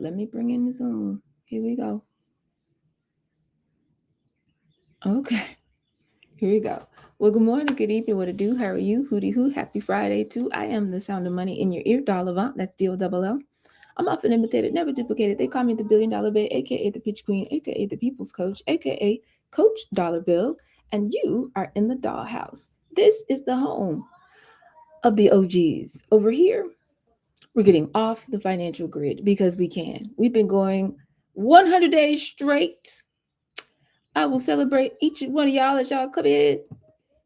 let me bring in the Zoom. Here we go. Okay, here we go. Well, good morning, good evening, what to do? How are you? Hootie hoo. Happy Friday too. I am the sound of money in your ear, doll Avant. That's D-O-double-L. I'm often imitated, never duplicated. They call me the $1 billion babe, aka the pitch queen, aka the people's coach, aka Coach Dollar Bill. And you are in the dollhouse. This is the home of the OGs. Over here, we're getting off the financial grid because we can. We've been going 100 days straight. I will celebrate each one of y'all as y'all come in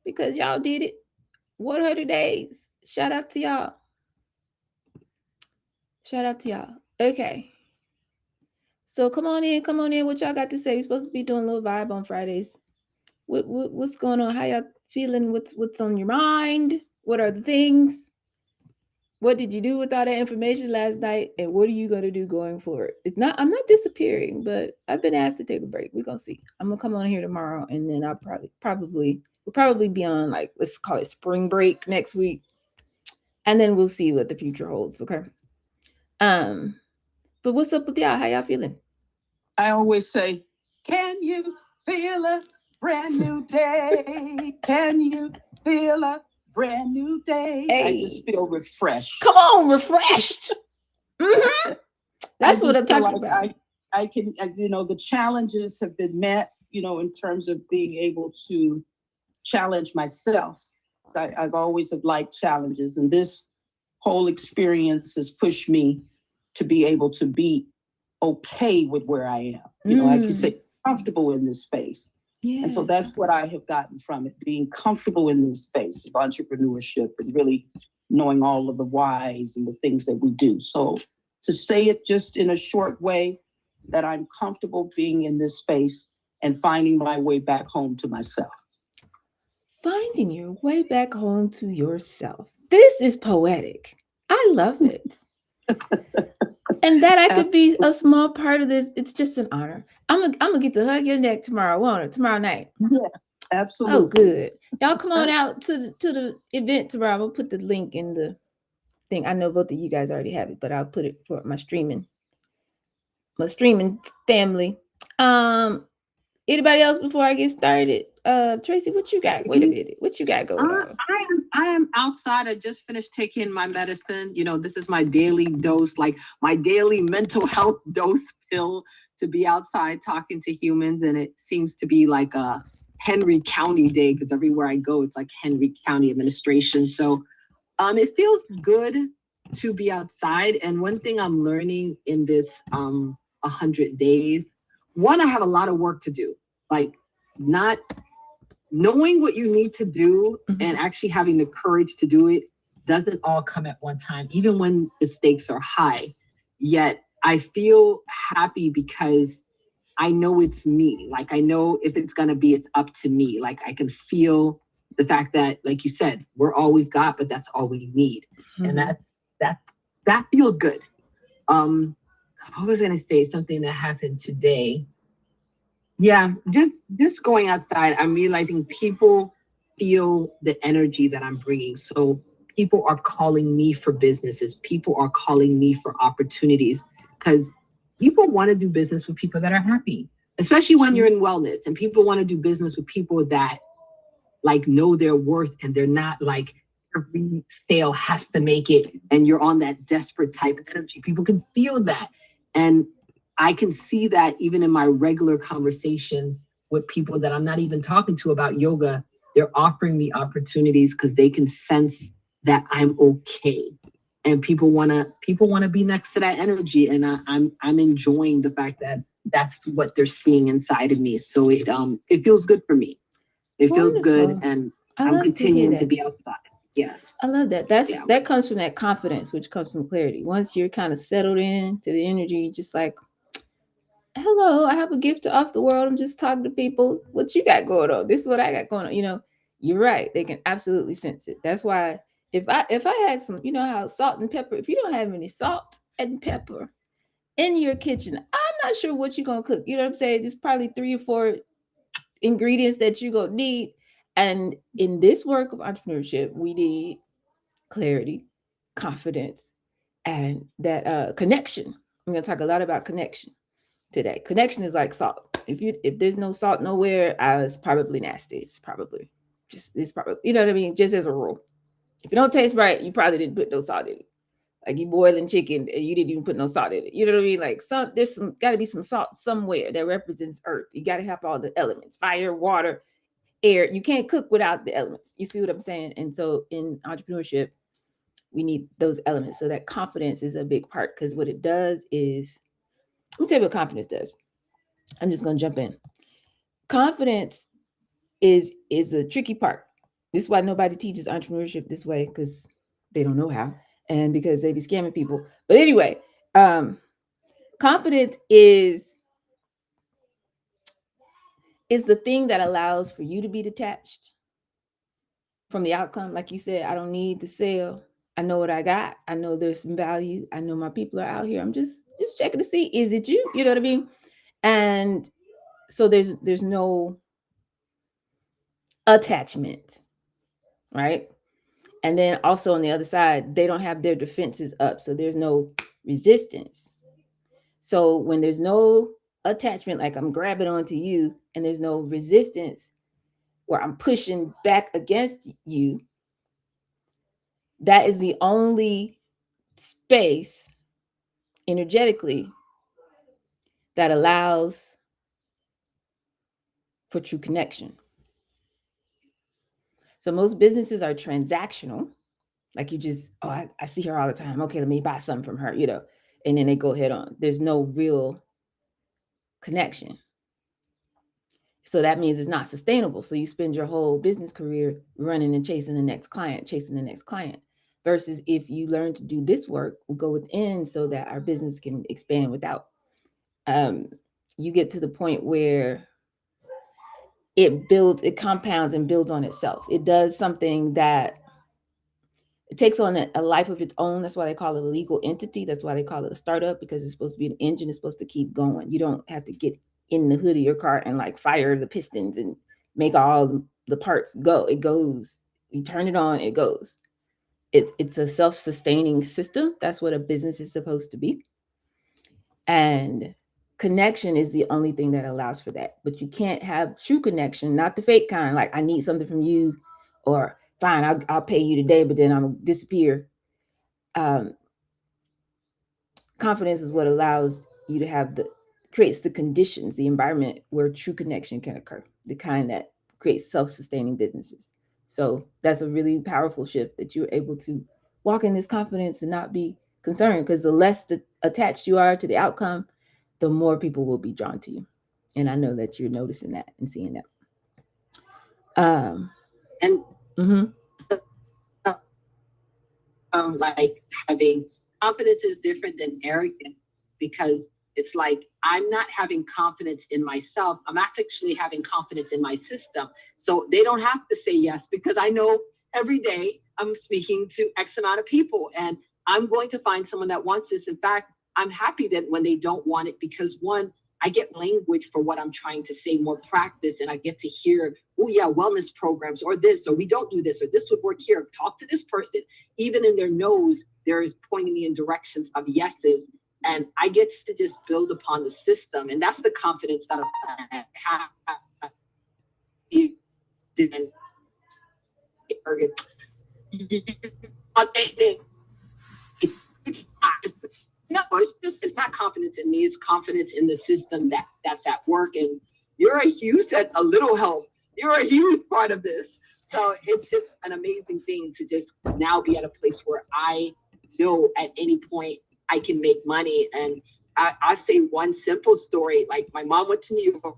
because y'all did it 100 days. Shout out to y'all. Shout out to y'all. Okay. So come on in, come on in. What y'all got to say? We're supposed to be doing a little vibe on Fridays. What's going on? How y'all feeling? What's on your mind? What are the things? What did you do with all that information last night? And what are you gonna do going forward? I'm not disappearing, but I've been asked to take a break. We're gonna see. I'm gonna come on here tomorrow and then I'll we'll probably be on, like, let's call it spring break next week. And then we'll see what the future holds, okay? Um, but what's up with y'all? How y'all feeling? I always say, can you feel a brand new day? Can you feel a brand new day? Hey. I just feel refreshed. Come on, refreshed. Mm-hmm. That's what I'm talking about. I can, the challenges have been met, in terms of being able to challenge myself. I've always have liked challenges, and this whole experience has pushed me to be able to be okay with where I am. Like you say, comfortable in this space. Yeah. And so that's what I have gotten from it, being comfortable in this space of entrepreneurship and really knowing all of the whys and the things that we do. So to say it just in a short way, that I'm comfortable being in this space and finding my way back home to myself. Finding your way back home to yourself. This is poetic. I love it. And that I could be a small part of this. It's just an honor. I'm gonna get to hug your neck tomorrow, won't it? Tomorrow night. Yeah, absolutely. Oh, good. Y'all come on out to the event tomorrow. I'm gonna put the link in the thing. I know both of you guys already have it, but I'll put it for my streaming family. Anybody else before I get started? Tracy, what you got? Wait a minute. What you got going on? I am outside. I just finished taking my medicine. This is my daily dose, like my daily mental health dose pill, to be outside talking to humans. And it seems to be like a Henry County day, because everywhere I go, it's like Henry County administration. So it feels good to be outside. And one thing I'm learning in this 100 days, one, I have a lot of work to do, like not knowing what you need to do and actually having the courage to do it doesn't all come at one time, even when the stakes are high. Yet I feel happy because I know it's me. Like, I know if it's going to be, it's up to me. Like, I can feel the fact that, like you said, we're all we've got, but that's all we need. And that feels good. I was going to say something that happened today. Yeah, just going outside, I'm realizing people feel the energy that I'm bringing. So people are calling me for businesses. People are calling me for opportunities, because people want to do business with people that are happy, especially when you're in wellness, and people want to do business with people that like know their worth, and they're not like every sale has to make it and you're on that desperate type of energy. People can feel that. And I can see that even in my regular conversations with people that I'm not even talking to about yoga. They're offering me opportunities because they can sense that I'm okay. And people wanna be next to that energy. And I'm enjoying the fact that that's what they're seeing inside of me. So it feels good for me. It feels good, and I'm continuing to be outside. Yes. I love that. That comes from that confidence, which comes from clarity. Once you're kind of settled in to the energy, just like, hello, I have a gift to offer the world. I'm just talking to people. What you got going on? This is what I got going on. You're right. They can absolutely sense it. That's why if I had some, how salt and pepper, if you don't have any salt and pepper in your kitchen, I'm not sure what you're gonna cook. You know what I'm saying? There's probably 3 or 4 ingredients that you're gonna need. And in this work of entrepreneurship, we need clarity, confidence, and that connection, I'm going to talk a lot about connection today. Connection is like salt. If there's no salt nowhere, it's probably nasty. It's probably you know what I mean? Just as a rule. If it don't taste right, you probably didn't put no salt in it. Like you boiling chicken and you didn't even put no salt in it. You know what I mean? Like there's got to be some salt somewhere that represents earth. You got to have all the elements: fire, water, air. You can't cook without the elements. You see what I'm saying? And so in entrepreneurship, we need those elements. So that confidence is a big part, because what it does is, let me tell you what confidence does. I'm just gonna jump in. Confidence is a tricky part. This is why nobody teaches entrepreneurship this way, because they don't know how, and because they be scamming people. But anyway, confidence is the thing that allows for you to be detached from the outcome. Like you said, I don't need the sale. I know what I got. I know there's some value. I know my people are out here. I'm just checking to see, is it you? You know what I mean? And so there's no attachment, right? And then also on the other side, they don't have their defenses up, so there's no resistance. So when there's no attachment, like I'm grabbing onto you, and there's no resistance where I'm pushing back against you, that is the only space energetically that allows for true connection. So most businesses are transactional. Like you just, oh, I see her all the time. Okay, let me buy something from her, and then they go head on. There's no real connection. So that means it's not sustainable. So you spend your whole business career running and chasing the next client. Versus if you learn to do this work, we'll go within so that our business can expand without. You get to the point where it compounds and builds on itself. It does something that it takes on a life of its own. That's why they call it a legal entity. That's why they call it a startup, because it's supposed to be an engine. It's supposed to keep going. You don't have to get in the hood of your car and like fire the pistons and make all the parts go. It goes. You turn it on, it goes. It's a self-sustaining system. That's what a business is supposed to be. And connection is the only thing that allows for that. But you can't have true connection, not the fake kind. Like, I need something from you, or fine, I'll pay you today, but then I'm gonna disappear. Confidence is what allows you to have creates the conditions, the environment where true connection can occur, the kind that creates self-sustaining businesses. So that's a really powerful shift, that you're able to walk in this confidence and not be concerned, because the less attached you are to the outcome, the more people will be drawn to you. And I know that you're noticing that and seeing that. And mm-hmm. Like, having confidence is different than arrogance, because it's like, I'm not having confidence in myself. I'm actually having confidence in my system. So they don't have to say yes, because I know every day I'm speaking to X amount of people, and I'm going to find someone that wants this. In fact, I'm happy that when they don't want it, because one, I get language for what I'm trying to say, more practice, and I get to hear, oh yeah, wellness programs, or this, or we don't do this, or this would work here. Talk to this person. Even in their no's, there's pointing me in directions of yeses. And I get to just build upon the system. And that's the confidence that I have. No, it's not confidence in me. It's confidence in the system that's at work. And you said a little help. You're a huge part of this. So it's just an amazing thing to just now be at a place where I know at any point I can make money. And I say one simple story. Like, my mom went to New York,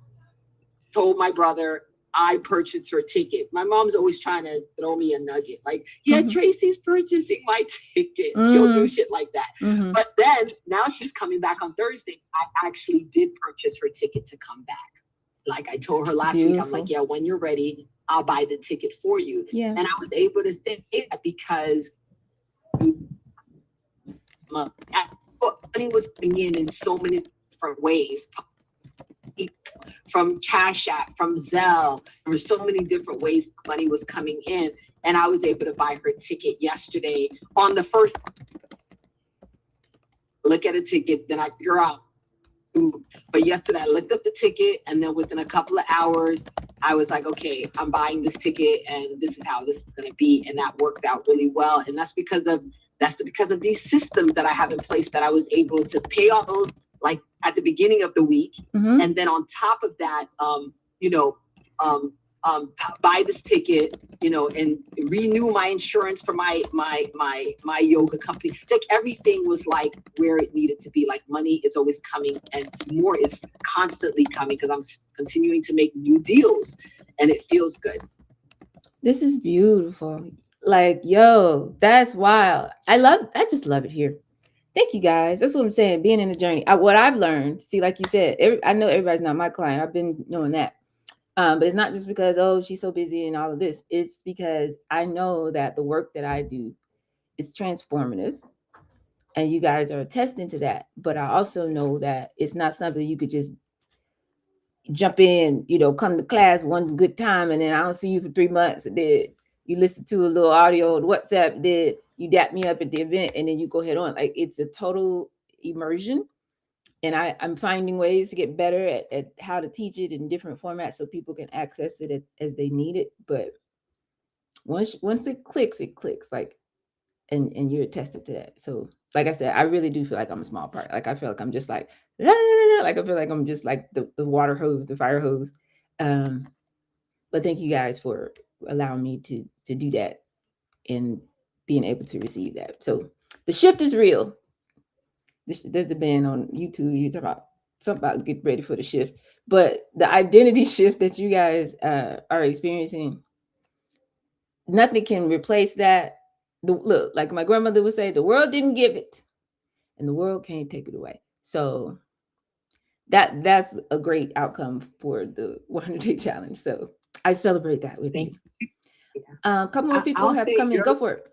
told my brother, I purchased her ticket. My mom's always trying to throw me a nugget. Like, yeah, Tracy's purchasing my ticket. She'll do shit like that. But then now she's coming back on Thursday. I actually did purchase her ticket to come back. Like I told her last week, I'm like, yeah, when you're ready, I'll buy the ticket for you. Yeah. And I was able to say that because money was coming in so many different ways. From Cash App, from Zelle, there were so many different ways money was coming in, and I was able to buy her ticket yesterday on the first. look at a ticket, then I figure out. But yesterday I looked up the ticket, and then within a couple of hours, I was like, okay, I'm buying this ticket, and this is how this is going to be, and that worked out really well. And that's because of these systems that I have in place, that I was able to pay all those like at the beginning of the week, and then on top of that, you know, um, buy this ticket, and renew my insurance for my yoga company. Like everything was like where it needed to be. Like money is always coming, and more is constantly coming because I'm continuing to make new deals, and it feels good. This is beautiful. Like, yo, that's wild. I just love it here. Thank you guys. That's what I'm saying. Being in the journey. What I've learned, see, like you said, I know everybody's not my client. I've been knowing that. But it's not just because, oh, she's so busy and all of this. It's because I know that the work that I do is transformative. And you guys are attesting to that. But I also know that it's not something you could just jump in, come to class one good time, and then I don't see you for 3 months. And then you listen to a little audio on WhatsApp, then you dap me up at the event, and then you go head on. Like, it's a total immersion. And I'm finding ways to get better at how to teach it in different formats so people can access it as they need it. But once it clicks, like, and you're attested to that. So like I said, I really do feel like I'm a small part. Like I feel like I'm just like, like I feel like I'm just like the water hose, the fire hose. But thank you guys for allowing me to do that and being able to receive that. So the shift is real. There's the band on YouTube. You talk about something about get ready for the shift, but the identity shift that you guys are experiencing, nothing can replace that. Look, like my grandmother would say, the world didn't give it, and the world can't take it away. So that's a great outcome for the 100-day challenge. So I celebrate that with you. A couple more people have come in. Go for it.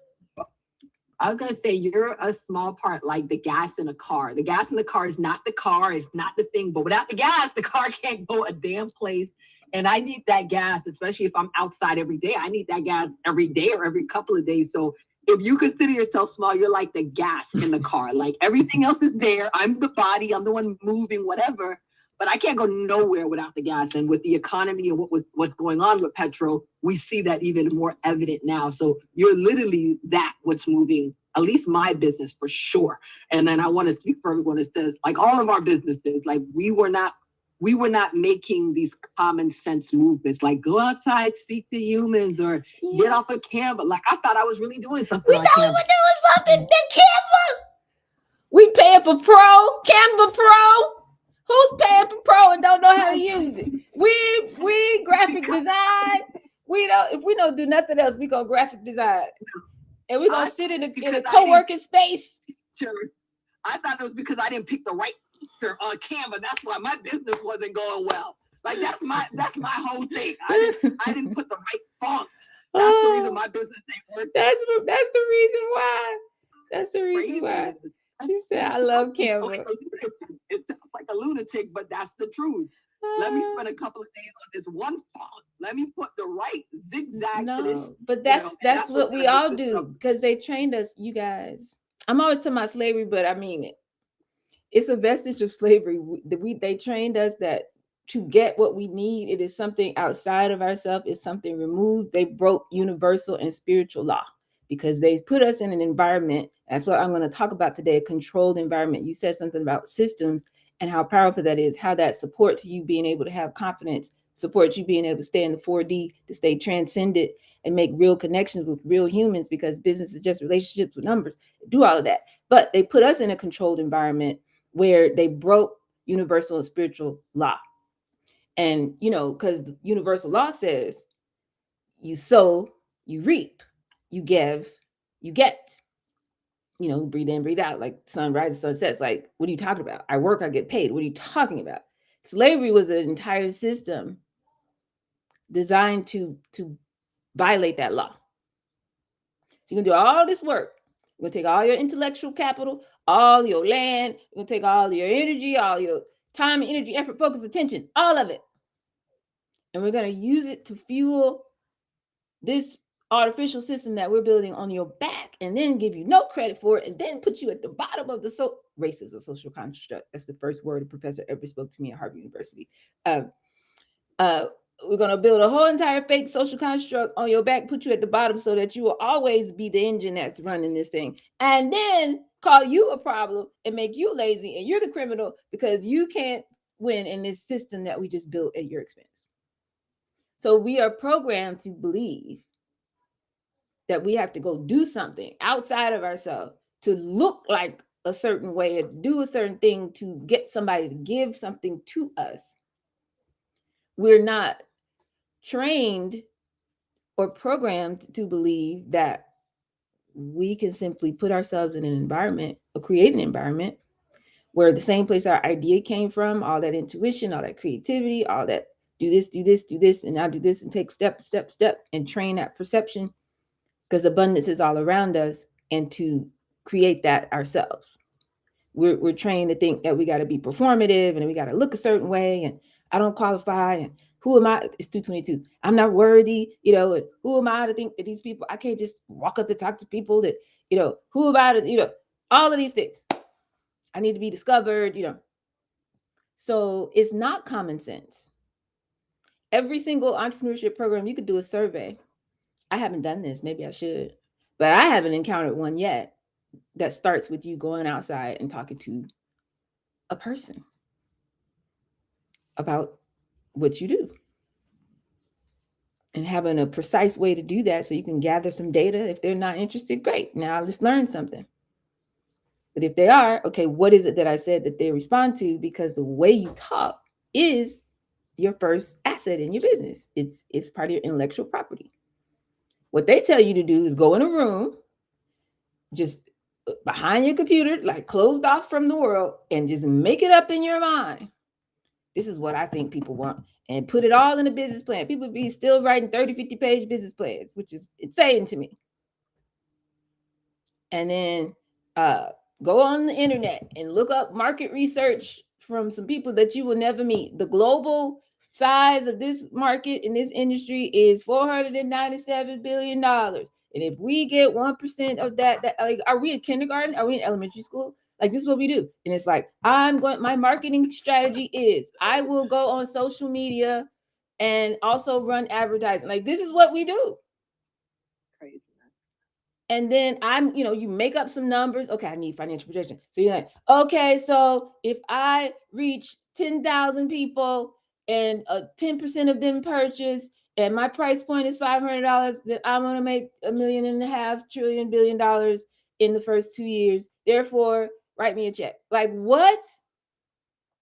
I was going to say, you're a small part, like the gas in a car. The gas in the car is not the car, it's not the thing. But without the gas, the car can't go a damn place. And I need that gas, especially if I'm outside every day. I need that gas every day or every couple of days. So if you consider yourself small, you're like the gas in the car. Like everything else is there. I'm the body. I'm the one moving, whatever. But I can't go nowhere without the gas. And with the economy and what's going on with petrol, we see that even more evident now. So you're literally what's moving, at least my business for sure. And then I want to speak for everyone that says, like all of our businesses, like we were not making these common sense movements, like go outside, speak to humans, or get off of Canva. Like I thought I was really doing something. We thought we were doing something. The Canva. We paying for Pro, Canva Pro. Who's paying for Pro and don't know how to use it? We graphic design. If we don't do nothing else, we go graphic design. And we're gonna sit in a co-working space. Sure. I thought it was because I didn't pick the right picture on Canva. That's why my business wasn't going well. Like that's my whole thing. I didn't put the right font. That's the reason my business ain't working. That's the reason why. That's the reason why. She said, I love Canva. It sounds like a lunatic, but that's the truth. Let me spend a couple of days on this one font. Let me put the right zigzag to this. But that's what we all do, because they trained us, you guys. I'm always talking about slavery, but I mean it. It's a vestige of slavery. They trained us that to get what we need, it is something outside of ourselves. It's something removed. They broke universal and spiritual law because they put us in an environment. That's what I'm going to talk about today, a controlled environment. You said something about systems and how powerful that is, how that supports you being able to have confidence, supports you being able to stay in the 4D, to stay transcended and make real connections with real humans, because business is just relationships with numbers, do all of that. But they put us in a controlled environment where they broke universal and spiritual law. And, because the universal law says you sow, you reap, you give, you get. Breathe in, breathe out, like sun rises, sun sets. Like, what are you talking about? I work, I get paid. What are you talking about? Slavery was an entire system designed to violate that law. So you're gonna do all this work. You're gonna take all your intellectual capital, all your land, you're gonna take all your energy, all your time, energy, effort, focus, attention, all of it. And we're gonna use it to fuel this artificial system that we're building on your back, and then give you no credit for it, and then put you at the bottom of the race is a social construct. That's the first word a professor ever spoke to me at Harvard University. We're going to build a whole entire fake social construct on your back, put you at the bottom so that you will always be the engine that's running this thing, and then call you a problem and make you lazy and you're the criminal because you can't win in this system that we just built at your expense. So we are programmed to believe that we have to go do something outside of ourselves to look like a certain way or do a certain thing to get somebody to give something to us. We're not trained or programmed to believe that we can simply put ourselves in an environment or create an environment where the same place our idea came from, all that intuition, all that creativity, all that do this, and now do this, and take step, and train that perception, because abundance is all around us, and to create that ourselves. We're trained to think that we got to be performative and we got to look a certain way, and I don't qualify, and who am I? It's 222. I'm not worthy, and who am I to think that these people, I can't just walk up and talk to people that, who am I to, all of these things. I need to be discovered, So it's not common sense. Every single entrepreneurship program, you could do a survey. I haven't done this. Maybe I should, but I haven't encountered one yet that starts with you going outside and talking to a person about what you do and having a precise way to do that so you can gather some data. If they're not interested, great. Now let's learn something. But if they are, okay, what is it that I said that they respond to? Because the way you talk is your first asset in your business. It's part of your intellectual property. What they tell you to do is go in a room, just behind your computer, like closed off from the world, and just make it up in your mind. This is what I think people want, and put it all in a business plan. People be still writing 30, 50-page business plans, which is insane to me. And then go on the internet and look up market research from some people that you will never meet. The global size of this market in this industry is $497 billion. And if we get 1% of that, like, are we in kindergarten? Are we in elementary school? Like, this is what we do. And it's like, my marketing strategy is I will go on social media and also run advertising. Like, this is what we do. Crazy. And then you make up some numbers. Okay, I need financial projection. So you're like, okay, so if I reach 10,000 people and 10% of them purchase, and my price point is $500, then I'm going to make $1.5 trillion in the first 2 years. Therefore, write me a check. Like, what?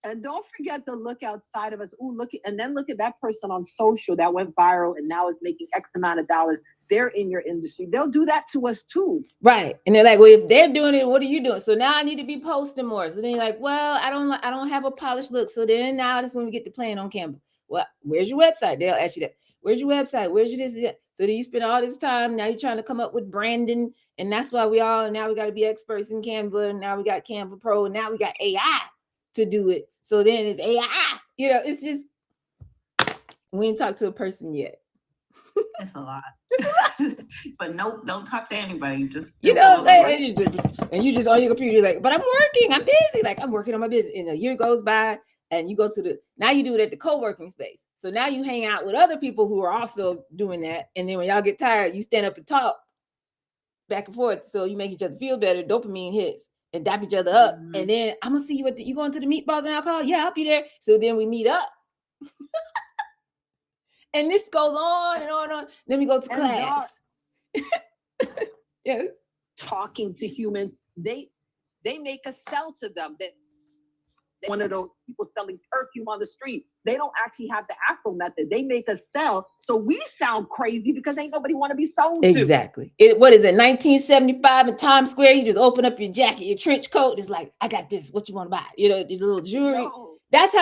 And don't forget to look outside of us. Look at that person on social that went viral and now is making X amount of dollars. They're in your industry. They'll do that to us too. Right. And they're like, well, if they're doing it, what are you doing? So now I need to be posting more. So then you're like, well, I don't have a polished look. So then now that's when we get to playing on Canva. Well, where's your website? They'll ask you that. Where's your website? Where's your this? So then you spend all this time. Now you're trying to come up with branding. And that's why now we got to be experts in Canva. And now we got Canva Pro. And now we got AI to do it. So then it's AI. It's just, we ain't talked to a person yet. That's a lot. But nope, don't talk to anybody. Just what I'm saying? And you just on your computer, like, but I'm working, I'm busy. Like, I'm working on my business. And a year goes by and you go to now you do it at the co-working space. So now you hang out with other people who are also doing that. And then when y'all get tired, you stand up and talk back and forth. So you make each other feel better. Dopamine hits and dap each other up. Mm-hmm. And then I'm gonna see you you going to the meatballs and alcohol? Yeah, I'll be there. So then we meet up. And this goes on and on and on. Then we go to class. Yes. Talking to humans, they make us sell to them. That one of those people selling perfume on the street. They don't actually have the Afro method. They make us sell, so we sound crazy because ain't nobody want to be sold to. Exactly. What is it? 1975 in Times Square. You just open up your jacket, your trench coat. It's like, I got this. What you want to buy? Your little jewelry. No. That's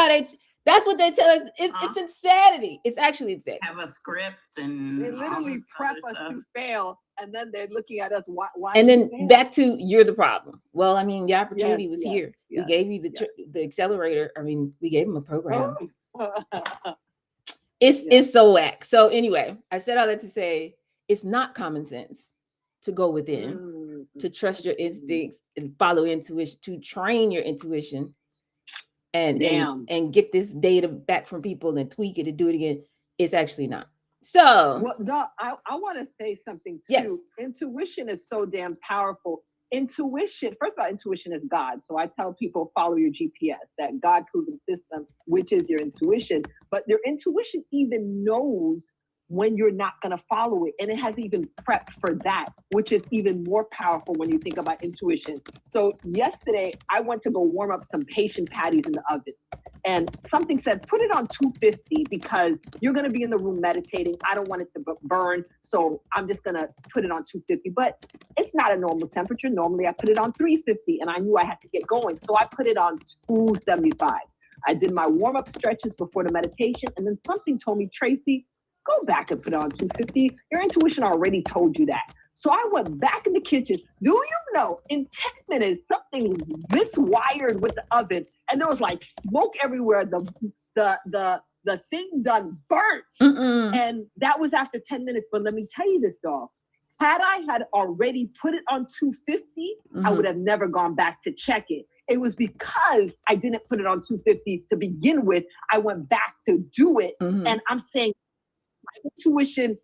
what they tell us. It's insanity. It's actually insanity. Have a script and they literally prep us to fail, and then they're looking at us. Why? And then back to you're the problem. Well, I mean, the opportunity was here. We gave you the accelerator. I mean, we gave them a program. It's so whack. So anyway, I said all that to say it's not common sense to go within. to trust your instincts and follow intuition, to train your intuition and get this data back from people and tweak it and do it again. It's actually not. So, well, Doc, I want to say something too. Yes. Intuition is so damn powerful. Intuition, first of all, intuition is God. So I tell people follow your GPS, that God-proven system, which is your intuition. But your intuition even knows when you're not going to follow it. And it has even prepped for that, which is even more powerful when you think about intuition. So yesterday, I went to go warm up some patient patties in the oven. And something said, put it on 250 because you're going to be in the room meditating. I don't want it to burn. So I'm just going to put it on 250. But it's not a normal temperature. Normally, I put it on 350 and I knew I had to get going. So I put it on 275. I did my warm up stretches before the meditation. And then something told me, Tracy, go back and put it on 250. Your intuition already told you that. So I went back in the kitchen. Do you know, in 10 minutes, something miswired with the oven, and there was like smoke everywhere. The thing done burnt. And that was after 10 minutes. But let me tell you this, dog. Had I had already put it on 250, I would have never gone back to check it. It was because I didn't put it on 250 to begin with. I went back to do it. And I'm saying my intuition,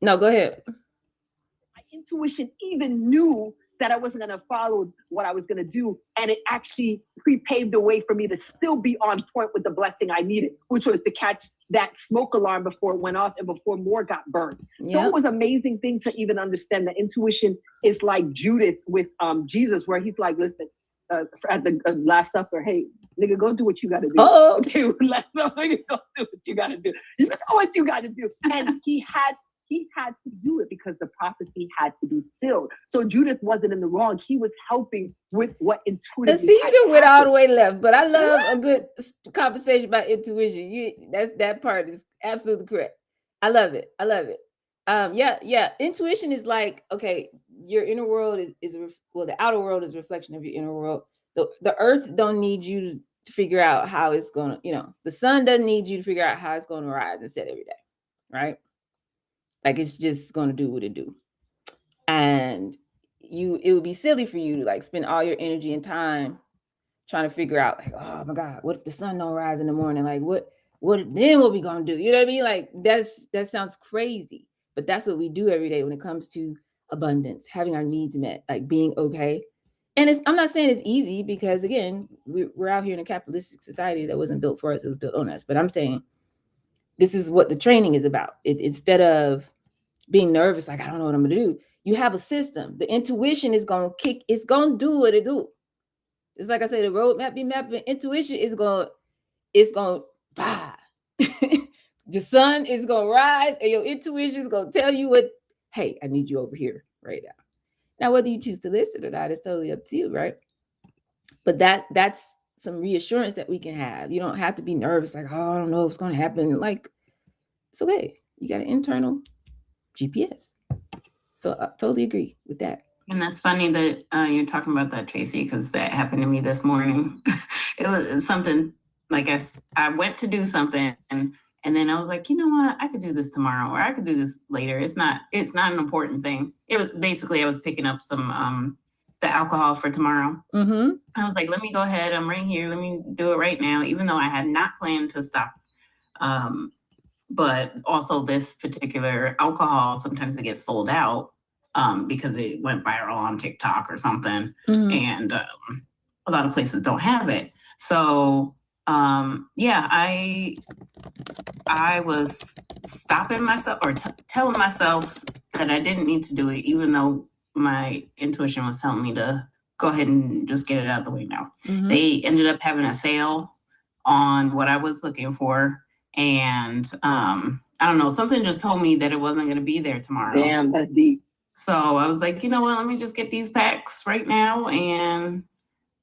No, go ahead. My intuition even knew that I wasn't going to follow what I was going to do. And it actually pre-paved the way for me to still be on point with the blessing I needed, which was to catch that smoke alarm before it went off and before more got burned. Yep. So it was an amazing thing to even understand that intuition is like Judas with Jesus, where he's like, listen, at the Last Supper, hey, nigga, go do what you got to do. Oh, okay, Last Supper, nigga, go do what you got to do. You know what you got to do. And he had to do it because the prophecy had to be filled. So Judith wasn't in the wrong. He was helping with what intuitively. See, you didn't went all the way left, but I love a good conversation about intuition. That part is absolutely correct. I love it. Yeah. Intuition is like, okay, your inner world is the outer world is a reflection of your inner world. The earth don't need you to figure out how it's going to, the sun doesn't need you to figure out how it's going to rise and set every day, right? Like it's just going to do what it do. And it would be silly for you to like spend all your energy and time trying to figure out like, oh my God, what if the sun don't rise in the morning? Like what then what we going to do? You know what I mean? Like that sounds crazy, but that's what we do every day when it comes to abundance, having our needs met, like being okay. And I'm not saying it's easy because again, we're out here in a capitalistic society that wasn't built for us, it was built on us. But I'm saying this is what the training is about. Instead of being nervous, like, I don't know what I'm going to do. You have a system. The intuition is going to kick. It's going to do what it do. It's like I say, the roadmap be mapping. Intuition is going to, the sun is going to rise and your intuition is going to tell you what, hey, I need you over here right now. Now, whether you choose to listen or not, it's totally up to you, right? But that's some reassurance that we can have. You don't have to be nervous, like, oh, I don't know what's going to happen. Like, it's okay. You got an internal GPS. So I totally agree with that. And that's funny that you're talking about that, Tracy, because that happened to me this morning. It was something like I went to do something and then I was like, you know what, I could do this tomorrow or I could do this later. It's not an important thing. It was basically I was picking up some the alcohol for tomorrow. I was like, let me go ahead. I'm right here. Let me do it right now, even though I had not planned to stop. But also this particular alcohol, sometimes it gets sold out because it went viral on TikTok or something. And a lot of places don't have it. So I was stopping myself or telling myself that I didn't need to do it, even though my intuition was telling me to go ahead and just get it out of the way now. They ended up having a sale on what I was looking for. And I don't know, something just told me that it wasn't going to be there tomorrow. Damn, that's deep. So I was like, you know what, let me just get these packs right now and,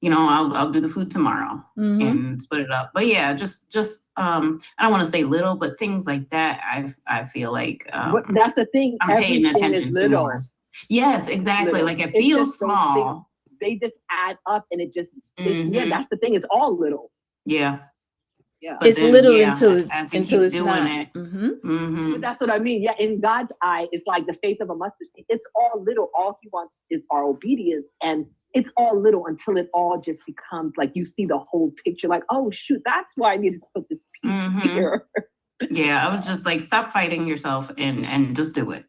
I'll do the food tomorrow and split it up. But yeah, just I don't want to say little, but things like that, I feel like that's the thing. I'm paying attention to more. Yes, exactly. Little. Like it feels small. They just add up and it just, that's the thing. It's all little. Yeah. Yeah. But It's then, little yeah, until it's as you until keep it's doing not. it, But that's what I mean. Yeah, in God's eye, it's like the faith of a mustard seed. It's all little. All he wants is our obedience. And it's all little until it all just becomes like you see the whole picture. Like, oh, shoot, that's why I needed to put this piece here. Yeah, I was just like, stop fighting yourself and just do it.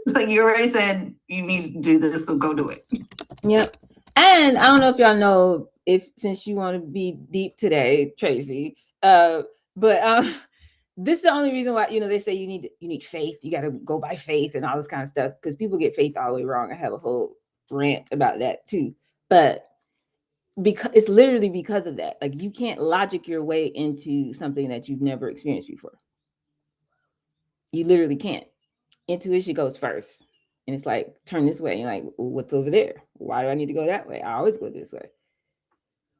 Like you already said, you need to do this, so go do it. Yep. And I don't know if y'all know, if since you want to be deep today, Tracy, but this is the only reason why, they say you need faith. You got to go by faith and all this kind of stuff, because people get faith all the way wrong. I have a whole rant about that too. But because it's literally because of that. Like, you can't logic your way into something that you've never experienced before. You literally can't. Intuition goes first. And it's like, turn this way. You're like, well, what's over there? Why do I need to go that way? I always go this way.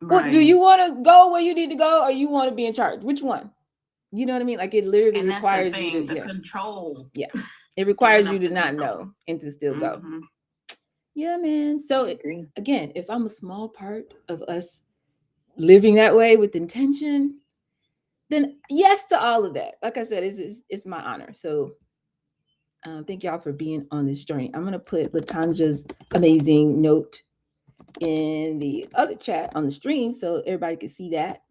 Right. Well, do you want to go where you need to go, or you want to be in charge? Which one? You know what I mean? Like, it literally requires you to control. Yeah. It requires you to not know and to still go. Yeah, man. So again, if I'm a small part of us living that way with intention, then yes to all of that. Like I said, it's my honor. So thank y'all for being on this journey. I'm going to put Latanja's amazing note in the other chat on the stream so everybody can see that.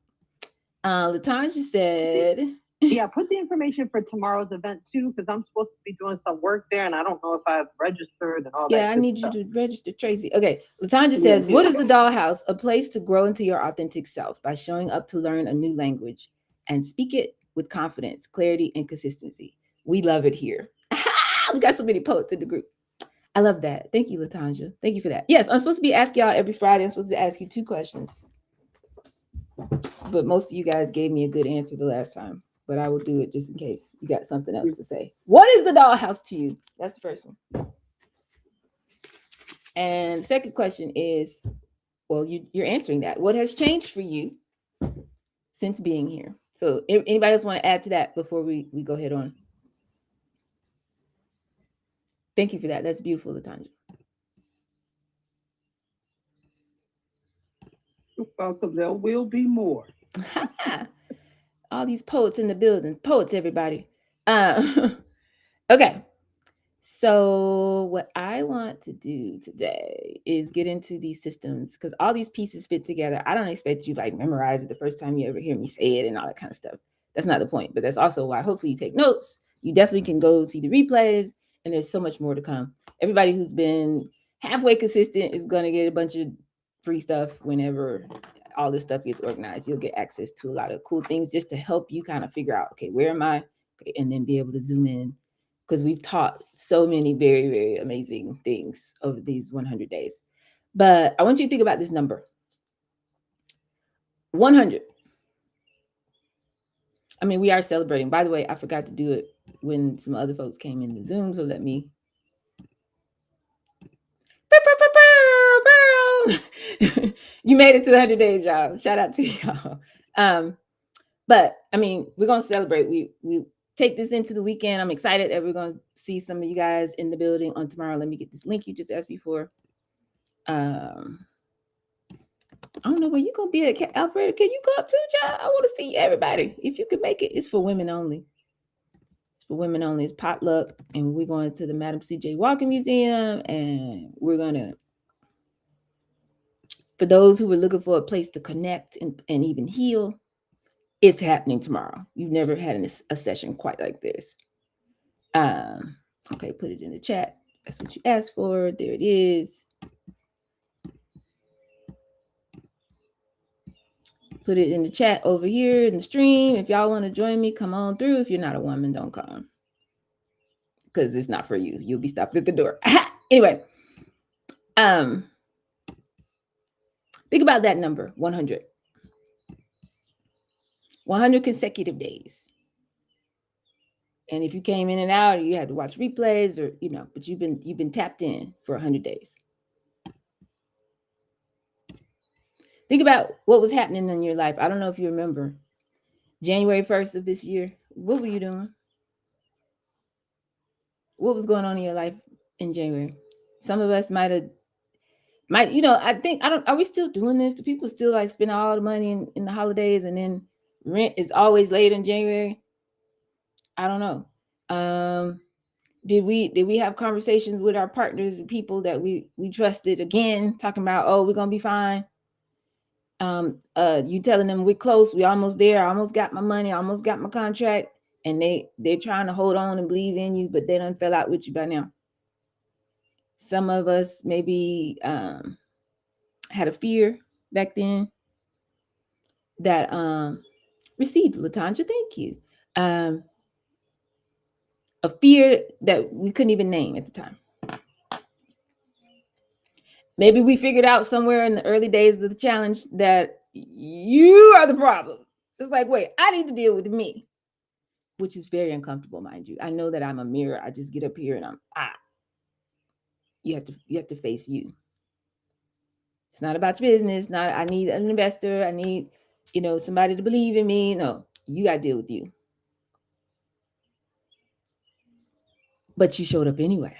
Latanja said... Yeah, put the information for tomorrow's event too, because I'm supposed to be doing some work there, and I don't know if I've registered and all that. Yeah, I need you to register, Tracy. Okay, Latanja says, what is the dollhouse? A place to grow into your authentic self by showing up to learn a new language and speak it with confidence, clarity, and consistency. We love it here. We got so many poets in the group. I love that. Thank you, Latanja. Thank you for that. Yes, I'm supposed to be asking y'all every Friday. I'm supposed to ask you 2 questions. But most of you guys gave me a good answer the last time. But I will do it just in case you got something else to say. What is the dollhouse to you? That's the first one. And the second question is, well, you're answering that. What has changed for you since being here? So anybody else want to add to that before we go ahead on? Thank you for that. That's beautiful, Latanja. You're welcome. There will be more. All these poets in the building. Poets, everybody. Okay. So what I want to do today is get into these systems, because all these pieces fit together. I don't expect you like memorize it the first time you ever hear me say it and all that kind of stuff. That's not the point, but that's also why hopefully you take notes. You definitely can go see the replays, and there's so much more to come. Everybody who's been halfway consistent is going to get a bunch of free stuff whenever all this stuff gets organized. You'll get access to a lot of cool things just to help you kind of figure out, okay, where am I? Okay, and then be able to zoom in, because we've taught so many very, very amazing things over these 100 days. But I want you to think about this number. 100. I mean, we are celebrating. By the way, I forgot to do it when some other folks came in the Zoom, so let me... You made it to 100 days, y'all. Shout out to y'all. But I mean, we're gonna celebrate. We take this into the weekend. I'm excited that we're gonna see some of you guys in the building on tomorrow. Let me get this link you just asked me for. I don't know where you gonna be at, Alfreda. Can you go up too, child? I want to see everybody. If you could make it, it's for women only. It's for women only. It's potluck, and we're going to the Madam C.J. Walker Museum, and we're gonna. For those who were looking for a place to connect and even heal, it's happening tomorrow. You've never had a session quite like this. Okay, put it in the chat. That's what you asked for. There it is. Put it in the chat over here in the stream. If y'all want to join me, come on through. If you're not a woman, don't come, because it's not for you. You'll be stopped at the door. Anyway, think about that number, 100. 100 consecutive days. And if you came in and out, or you had to watch replays, or but you've been tapped in for 100 days. Think about what was happening in your life. I don't know if you remember January 1st of this year. What were you doing? What was going on in your life in January? Some of us I think, are we still doing this? Do people still like spend all the money in the holidays, and then Rent is always late in January. I don't know. Did we have conversations with our partners and people that we trusted, again talking about, oh, we're gonna be fine? You telling them we're close, we almost there, I almost got my money, I almost got my contract, and they're trying to hold on and believe in you, but they done fell out with you by now. Some of us maybe had a fear back then that received, Latanja, thank you. A fear that we couldn't even name at the time. Maybe we figured out somewhere in the early days of the challenge that you are the problem. It's like, wait, I need to deal with me, which is very uncomfortable, mind you. I know that I'm a mirror. I just get up here and you have to face you. It's not about your business. Not, I need an investor. I need, somebody to believe in me. No, you got to deal with you. But you showed up anyway.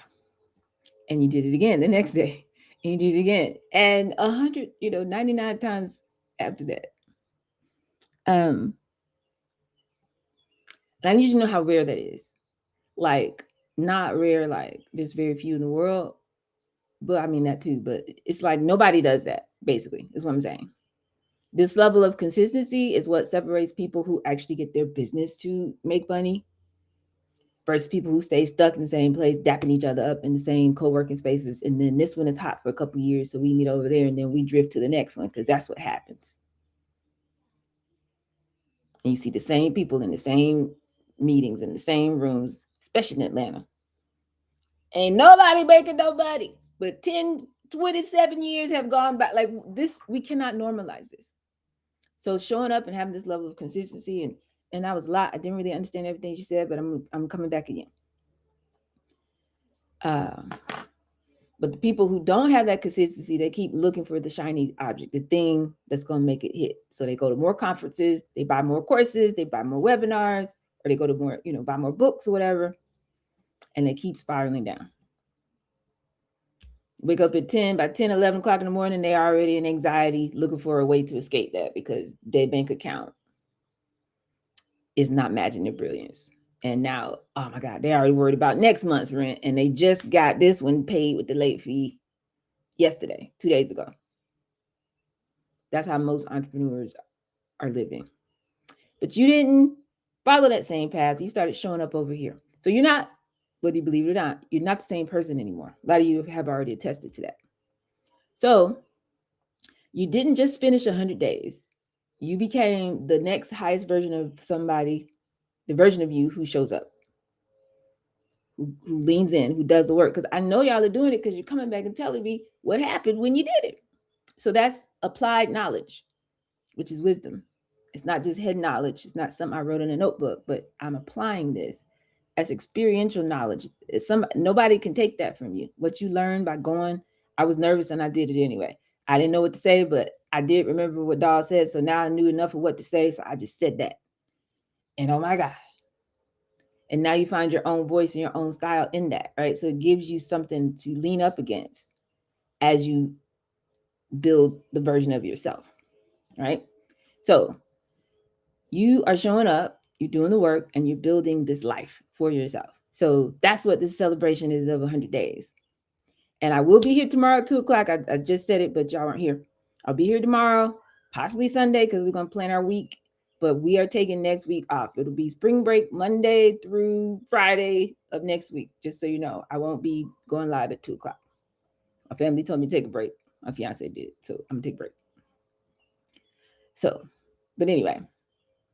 And you did it again the next day. And you did it again. And 100, 99 times after that. And I need you to know how rare that is. Like, not rare, like there's very few in the world. But I mean that too. But it's like nobody does that, basically, is what I'm saying. This level of consistency is what separates people who actually get their business to make money versus people who stay stuck in the same place, dapping each other up in the same co-working spaces. And then this one is hot for a couple of years, so we meet over there and then we drift to the next one, because that's what happens. And you see the same people in the same meetings, in the same rooms, especially in Atlanta. Ain't nobody making nobody. But 10, 27 years have gone by. Like this, we cannot normalize this. So showing up and having this level of consistency, and that was a lot. I didn't really understand everything she said, but I'm coming back again. But the people who don't have that consistency, they keep looking for the shiny object, the thing that's going to make it hit. So they go to more conferences, they buy more courses, they buy more webinars, or they go to more, buy more books or whatever, and they keep spiraling down. Wake up at 10, by 10, 11 o'clock in the morning, they're already in anxiety, looking for a way to escape that because their bank account is not matching their brilliance. And now, oh my God, they're already worried about next month's rent, and they just got this one paid with the late fee yesterday, 2 days ago. That's how most entrepreneurs are living. But you didn't follow that same path. You started showing up over here. So you're not, whether you believe it or not, you're not the same person anymore. A lot of you have already attested to that. So you didn't just finish 100 days. You became the next highest version of somebody, the version of you who shows up, who leans in, who does the work. Because I know y'all are doing it because you're coming back and telling me what happened when you did it. So that's applied knowledge, which is wisdom. It's not just head knowledge. It's not something I wrote in a notebook, but I'm applying this as experiential knowledge. Nobody can take that from you. What you learned by going, I was nervous and I did it anyway. I didn't know what to say, but I did remember what Dahl said. So now I knew enough of what to say. So I just said that. And oh my God. And now you find your own voice and your own style in that, right? So it gives you something to lean up against as you build the version of yourself, right? So you are showing up, you're doing the work, and you're building this life for yourself. So that's what this celebration is of 100 days. And I will be here tomorrow at 2 o'clock. I just said it, but y'all weren't here. I'll be here tomorrow, possibly Sunday, because we're going to plan our week. But we are taking next week off. It'll be spring break Monday through Friday of next week. Just so you know, I won't be going live at 2 o'clock. My family told me to take a break. My fiance did. So I'm going to take a break. So, but anyway,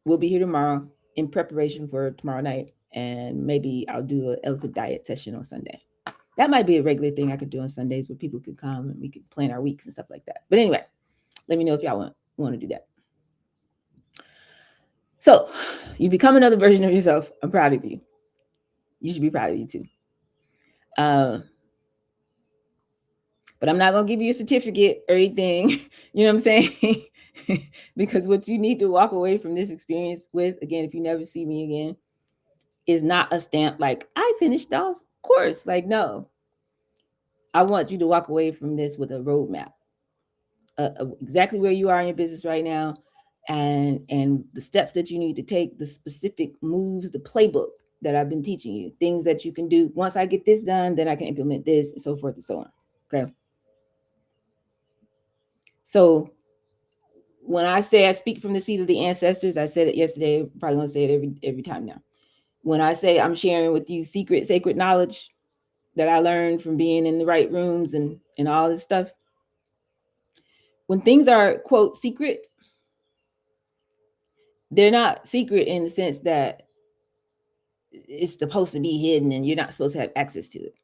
we'll be here tomorrow in preparation for tomorrow night. And maybe I'll do an elephant diet session on Sunday. That might be a regular thing I could do on Sundays where people could come and we could plan our weeks and stuff like that. But anyway, let me know if y'all want to do that. So you become another version of yourself. I'm proud of you. You should be proud of you too. But I'm not going to give you a certificate or anything. You know what I'm saying? Because what you need to walk away from this experience with, again, if you never see me again, is not a stamp like, I finished Dahl's course. Like, no. I want you to walk away from this with a roadmap. Exactly where you are in your business right now, and the steps that you need to take, the specific moves, the playbook that I've been teaching you, things that you can do. Once I get this done, then I can implement this, and so forth and so on. Okay. So when I say I speak from the seat of the ancestors, I said it yesterday, probably gonna say it every time now. When I say I'm sharing with you secret, sacred knowledge that I learned from being in the right rooms and all this stuff, when things are, quote, secret, they're not secret in the sense that it's supposed to be hidden and you're not supposed to have access to it.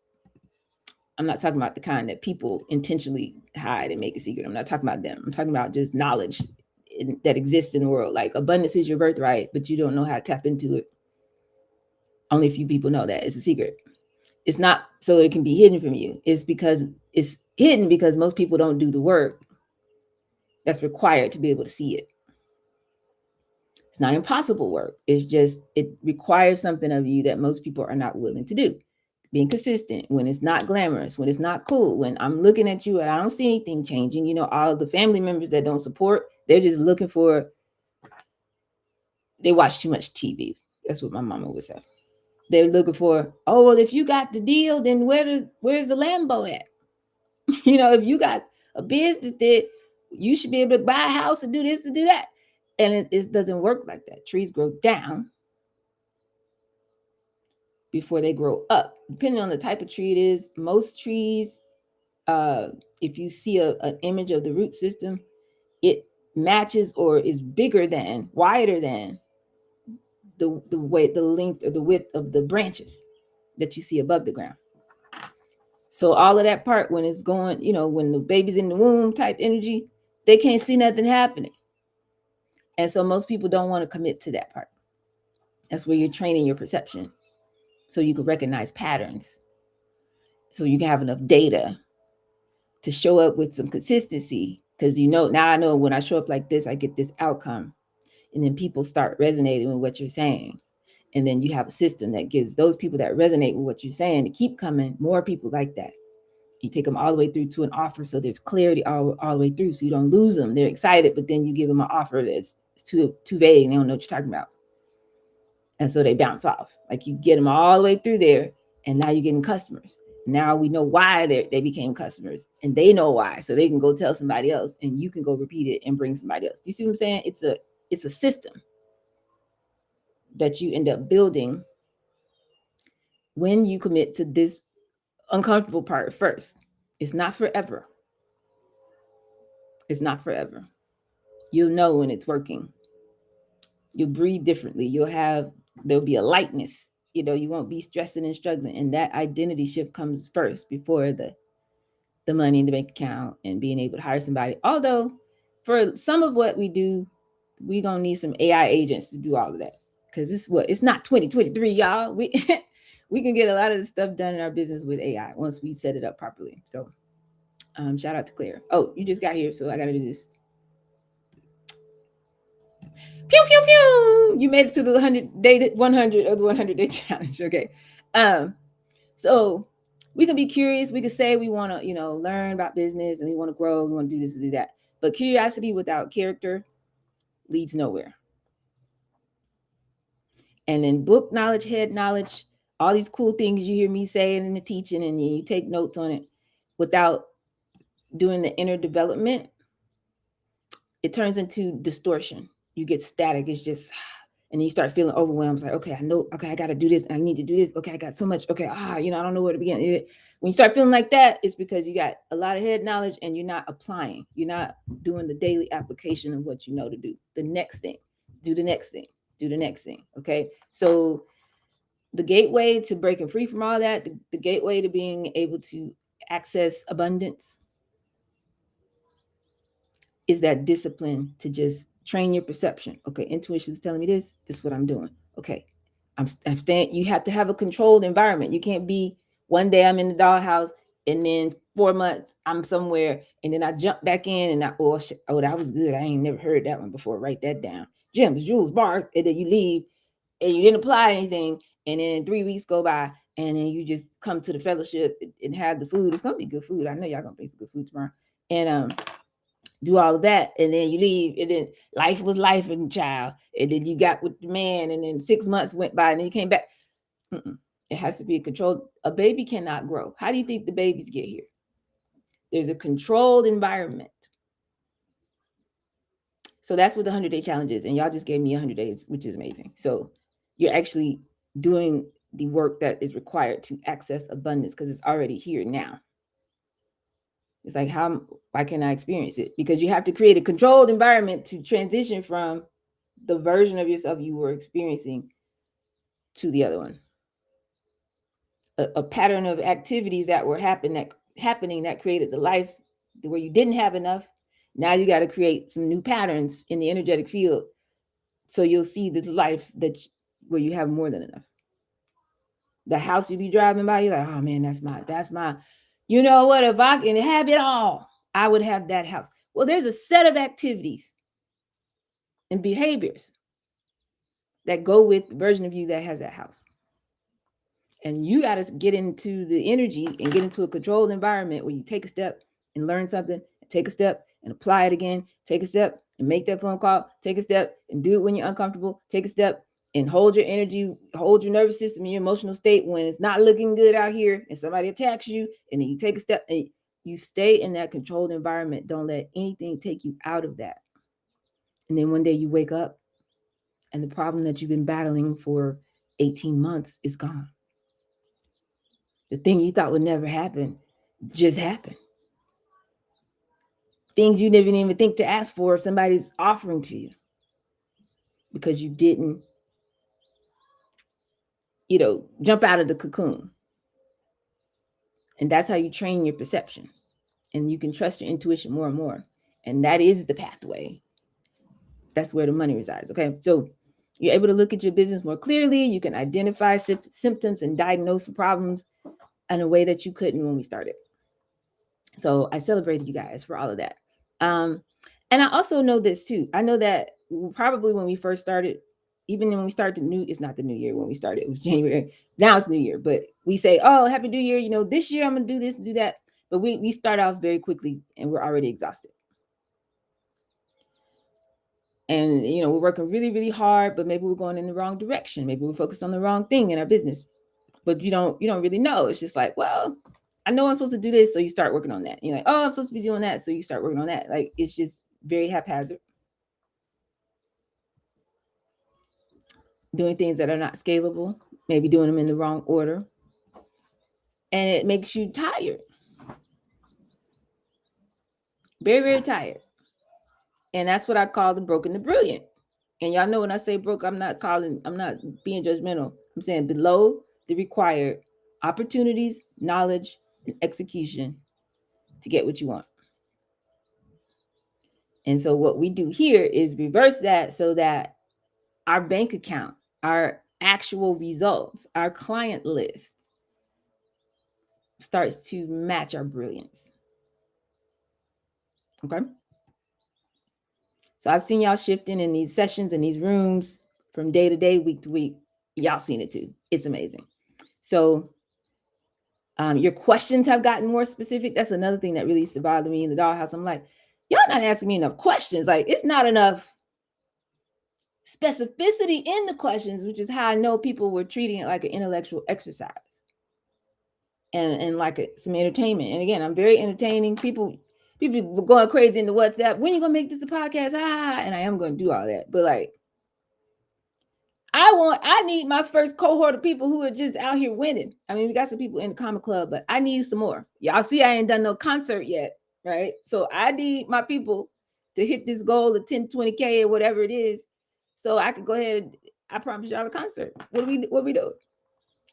I'm not talking about the kind that people intentionally hide and make a secret. I'm not talking about them. I'm talking about just knowledge that exists in the world. Like abundance is your birthright, but you don't know how to tap into it. Only a few people know that. It's a secret. It's not so it can be hidden from you. It's because it's hidden because most people don't do the work that's required to be able to see it. It's not impossible work. It's just, it requires something of you that most people are not willing to do. Being consistent when it's not glamorous, when it's not cool, when I'm looking at you and I don't see anything changing. You know, all of the family members that don't support, they're just looking for, they watch too much TV. That's what my mama would say. They're looking for, oh, well, if you got the deal, then where's the Lambo at? You know, if you got a business that you should be able to buy a house and do this and do that. And it doesn't work like that. Trees grow down before they grow up. Depending on the type of tree it is, most trees, if you see an image of the root system, it matches or is bigger than, wider than the length or the width of the branches that you see above the ground. So all of that part, when it's going, you know, when the baby's in the womb type energy, they can't see nothing happening. And so most people don't want to commit to that part. That's where you're training your perception so you can recognize patterns, so you can have enough data to show up with some consistency. Because you know, now I know when I show up like this, I get this outcome. And then people start resonating with what you're saying. And then you have a system that gives those people that resonate with what you're saying to keep coming, more people like that. You take them all the way through to an offer, so there's clarity all the way through, so you don't lose them. They're excited, but then you give them an offer that's too vague and they don't know what you're talking about. And so they bounce off. Like you get them all the way through there, and now you're getting customers. Now we know why they became customers, and they know why, so they can go tell somebody else, and you can go repeat it and bring somebody else. Do you see what I'm saying? It's a system that you end up building when you commit to this uncomfortable part first. It's not forever. It's not forever. You'll know when it's working. You'll breathe differently. There'll be a lightness. You know, you won't be stressing and struggling. And that identity shift comes first before the money in the bank account and being able to hire somebody. Although for some of what we do, we're gonna need some AI agents to do all of that. Because it's not 2023, y'all. We we can get a lot of the stuff done in our business with AI once we set it up properly. So shout out to Claire. Oh, you just got here, so I gotta do this. Pew pew pew. You made it to the 100 of the 100-day challenge. Okay. So we can be curious. We can say we want to, learn about business and we want to grow. We want to do this and do that. But curiosity without character leads nowhere. And then book knowledge, head knowledge, all these cool things you hear me saying in the teaching, and you take notes on it without doing the inner development, it turns into distortion. You get static. It's just, and then you start feeling overwhelmed. It's like, okay, I know, okay, I got to do this. I need to do this. Okay, I got so much. Okay, I don't know where to begin. When you start feeling like that, it's because you got a lot of head knowledge and you're not applying. You're not doing the daily application of what you know to do. The next thing, do the next thing, do the next thing. Okay, so the gateway to breaking free from all that, the gateway to being able to access abundance is that discipline to just train your perception. Okay, intuition is telling me this is what I'm doing. Okay, I'm staying. You have to have a controlled environment. You can't be one day I'm in the dollhouse and then 4 months I'm somewhere and then I jump back in and that was good. I ain't never heard that one before. Write that down. Gems, jewels, bars, and then you leave and you didn't apply anything. And then 3 weeks go by and then you just come to the fellowship and have the food. It's gonna be good food. I know y'all gonna bring some good food tomorrow. And do all of that, and then you leave, and then life was life and child, and then you got with the man, and then 6 months went by, and then you came back. It has to be controlled. A baby cannot grow. How do you think the babies get here? There's a controlled environment. So that's what the 100-day challenge is. And y'all just gave me 100 days, which is amazing. So you're actually doing the work that is required to access abundance because it's already here now. It's like, why can't I experience it? Because you have to create a controlled environment to transition from the version of yourself you were experiencing to the other one. A pattern of activities that were happening that created the life where you didn't have enough. Now you got to create some new patterns in the energetic field, so you'll see the life where you have more than enough. The house you be driving by, you're like, oh man, that's my. You know what? If I can have it all, I would have that house. Well, there's a set of activities and behaviors that go with the version of you that has that house. And you got to get into the energy and get into a controlled environment where you take a step and learn something, take a step and apply it again, take a step and make that phone call, take a step and do it when you're uncomfortable, take a step and hold your energy, hold your nervous system, your emotional state when it's not looking good out here and somebody attacks you, and then you take a step and you stay in that controlled environment. Don't let anything take you out of that. And then one day you wake up and the problem that you've been battling for 18 months is gone. The thing you thought would never happen just happened. Things you didn't even think to ask for, somebody's offering to you because you didn't, jump out of the cocoon. And that's how you train your perception. And you can trust your intuition more and more. And that is the pathway. That's where the money resides. Okay. So you're able to look at your business more clearly. You can identify symptoms and diagnose the problems in a way that you couldn't when we started. So I celebrated you guys for all of that. And I also know this too. I know that probably when we first started, even when we started it's not the new year when we started, it was January. Now it's New Year, but we say, oh, Happy New Year. This year I'm going to do this and do that. But we start off very quickly and we're already exhausted. And, we're working really, really hard, but maybe we're going in the wrong direction. Maybe we're focused on the wrong thing in our business, but you don't really know. It's just like, well, I know I'm supposed to do this. So you start working on that. You're like, oh, I'm supposed to be doing that. So you start working on that. Like, it's just very haphazard. Doing things that are not scalable, maybe doing them in the wrong order. And it makes you tired. Very, very tired. And that's what I call the broke and the brilliant. And y'all know when I say broke, I'm not being judgmental. I'm saying below the required opportunities, knowledge, and execution to get what you want. And so what we do here is reverse that so that our bank account, our actual results, our client list starts to match our brilliance. Okay. So I've seen y'all shifting in these sessions and these rooms from day to day, week to week. Y'all seen it too. It's amazing. So your questions have gotten more specific. That's another thing that really used to bother me in the dollhouse. I'm like, y'all not asking me enough questions. Like, it's not enough specificity in the questions, which is how I know people were treating it like an intellectual exercise and like some entertainment. And again, I'm very entertaining. People were going crazy in the WhatsApp. When are you gonna make this a podcast? And I am gonna do all that. But like, I need my first cohort of people who are just out here winning. I mean, we got some people in the comic club, but I need some more. Y'all see, I ain't done no concert yet, right? So I need my people to hit this goal of 10, 20K or whatever it is. So I could go ahead. I promise y'all a concert. What we do?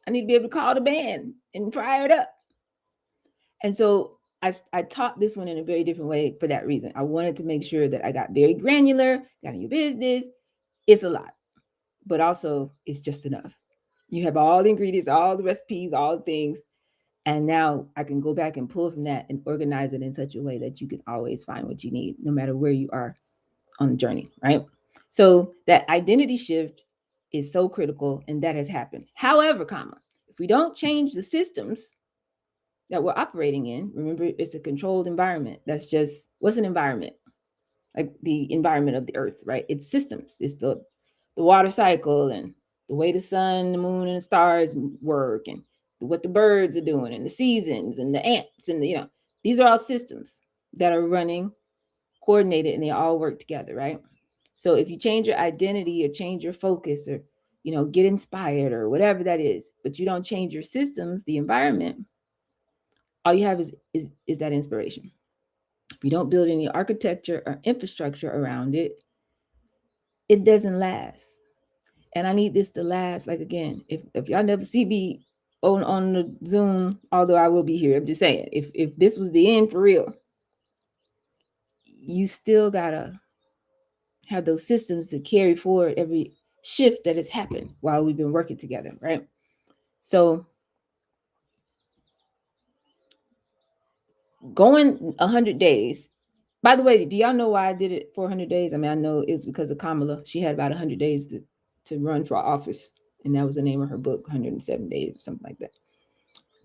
I need to be able to call the band and fire it up. And so I taught this one in a very different way for that reason. I wanted to make sure that I got very granular, got in your business. It's a lot, but also it's just enough. You have all the ingredients, all the recipes, all the things. And now I can go back and pull from that and organize it in such a way that you can always find what you need, no matter where you are on the journey, right? So that identity shift is so critical, and that has happened. However, if we don't change the systems that we're operating in, remember, it's a controlled environment. That's just, what's an environment? like the environment of the earth, right? It's systems. It's the water cycle and the way the sun, the moon, and the stars work, and what the birds are doing, and the seasons, and the ants, and these are all systems that are running coordinated, and they all work together, right? So if you change your identity or change your focus or get inspired or whatever that is, but you don't change your systems, the environment, all you have is that inspiration. If you don't build any architecture or infrastructure around it, it doesn't last. And I need this to last. Like, again, if y'all never see me on the Zoom, although I will be here, I'm just saying, if this was the end for real, you still gotta have those systems to carry forward every shift that has happened while we've been working together, right? So going 100 days. By the way, do y'all know why I did it for 100 days? I mean, I know it's because of Kamala. She had about 100 days to run for office, and that was the name of her book, 107 Days, or something like that.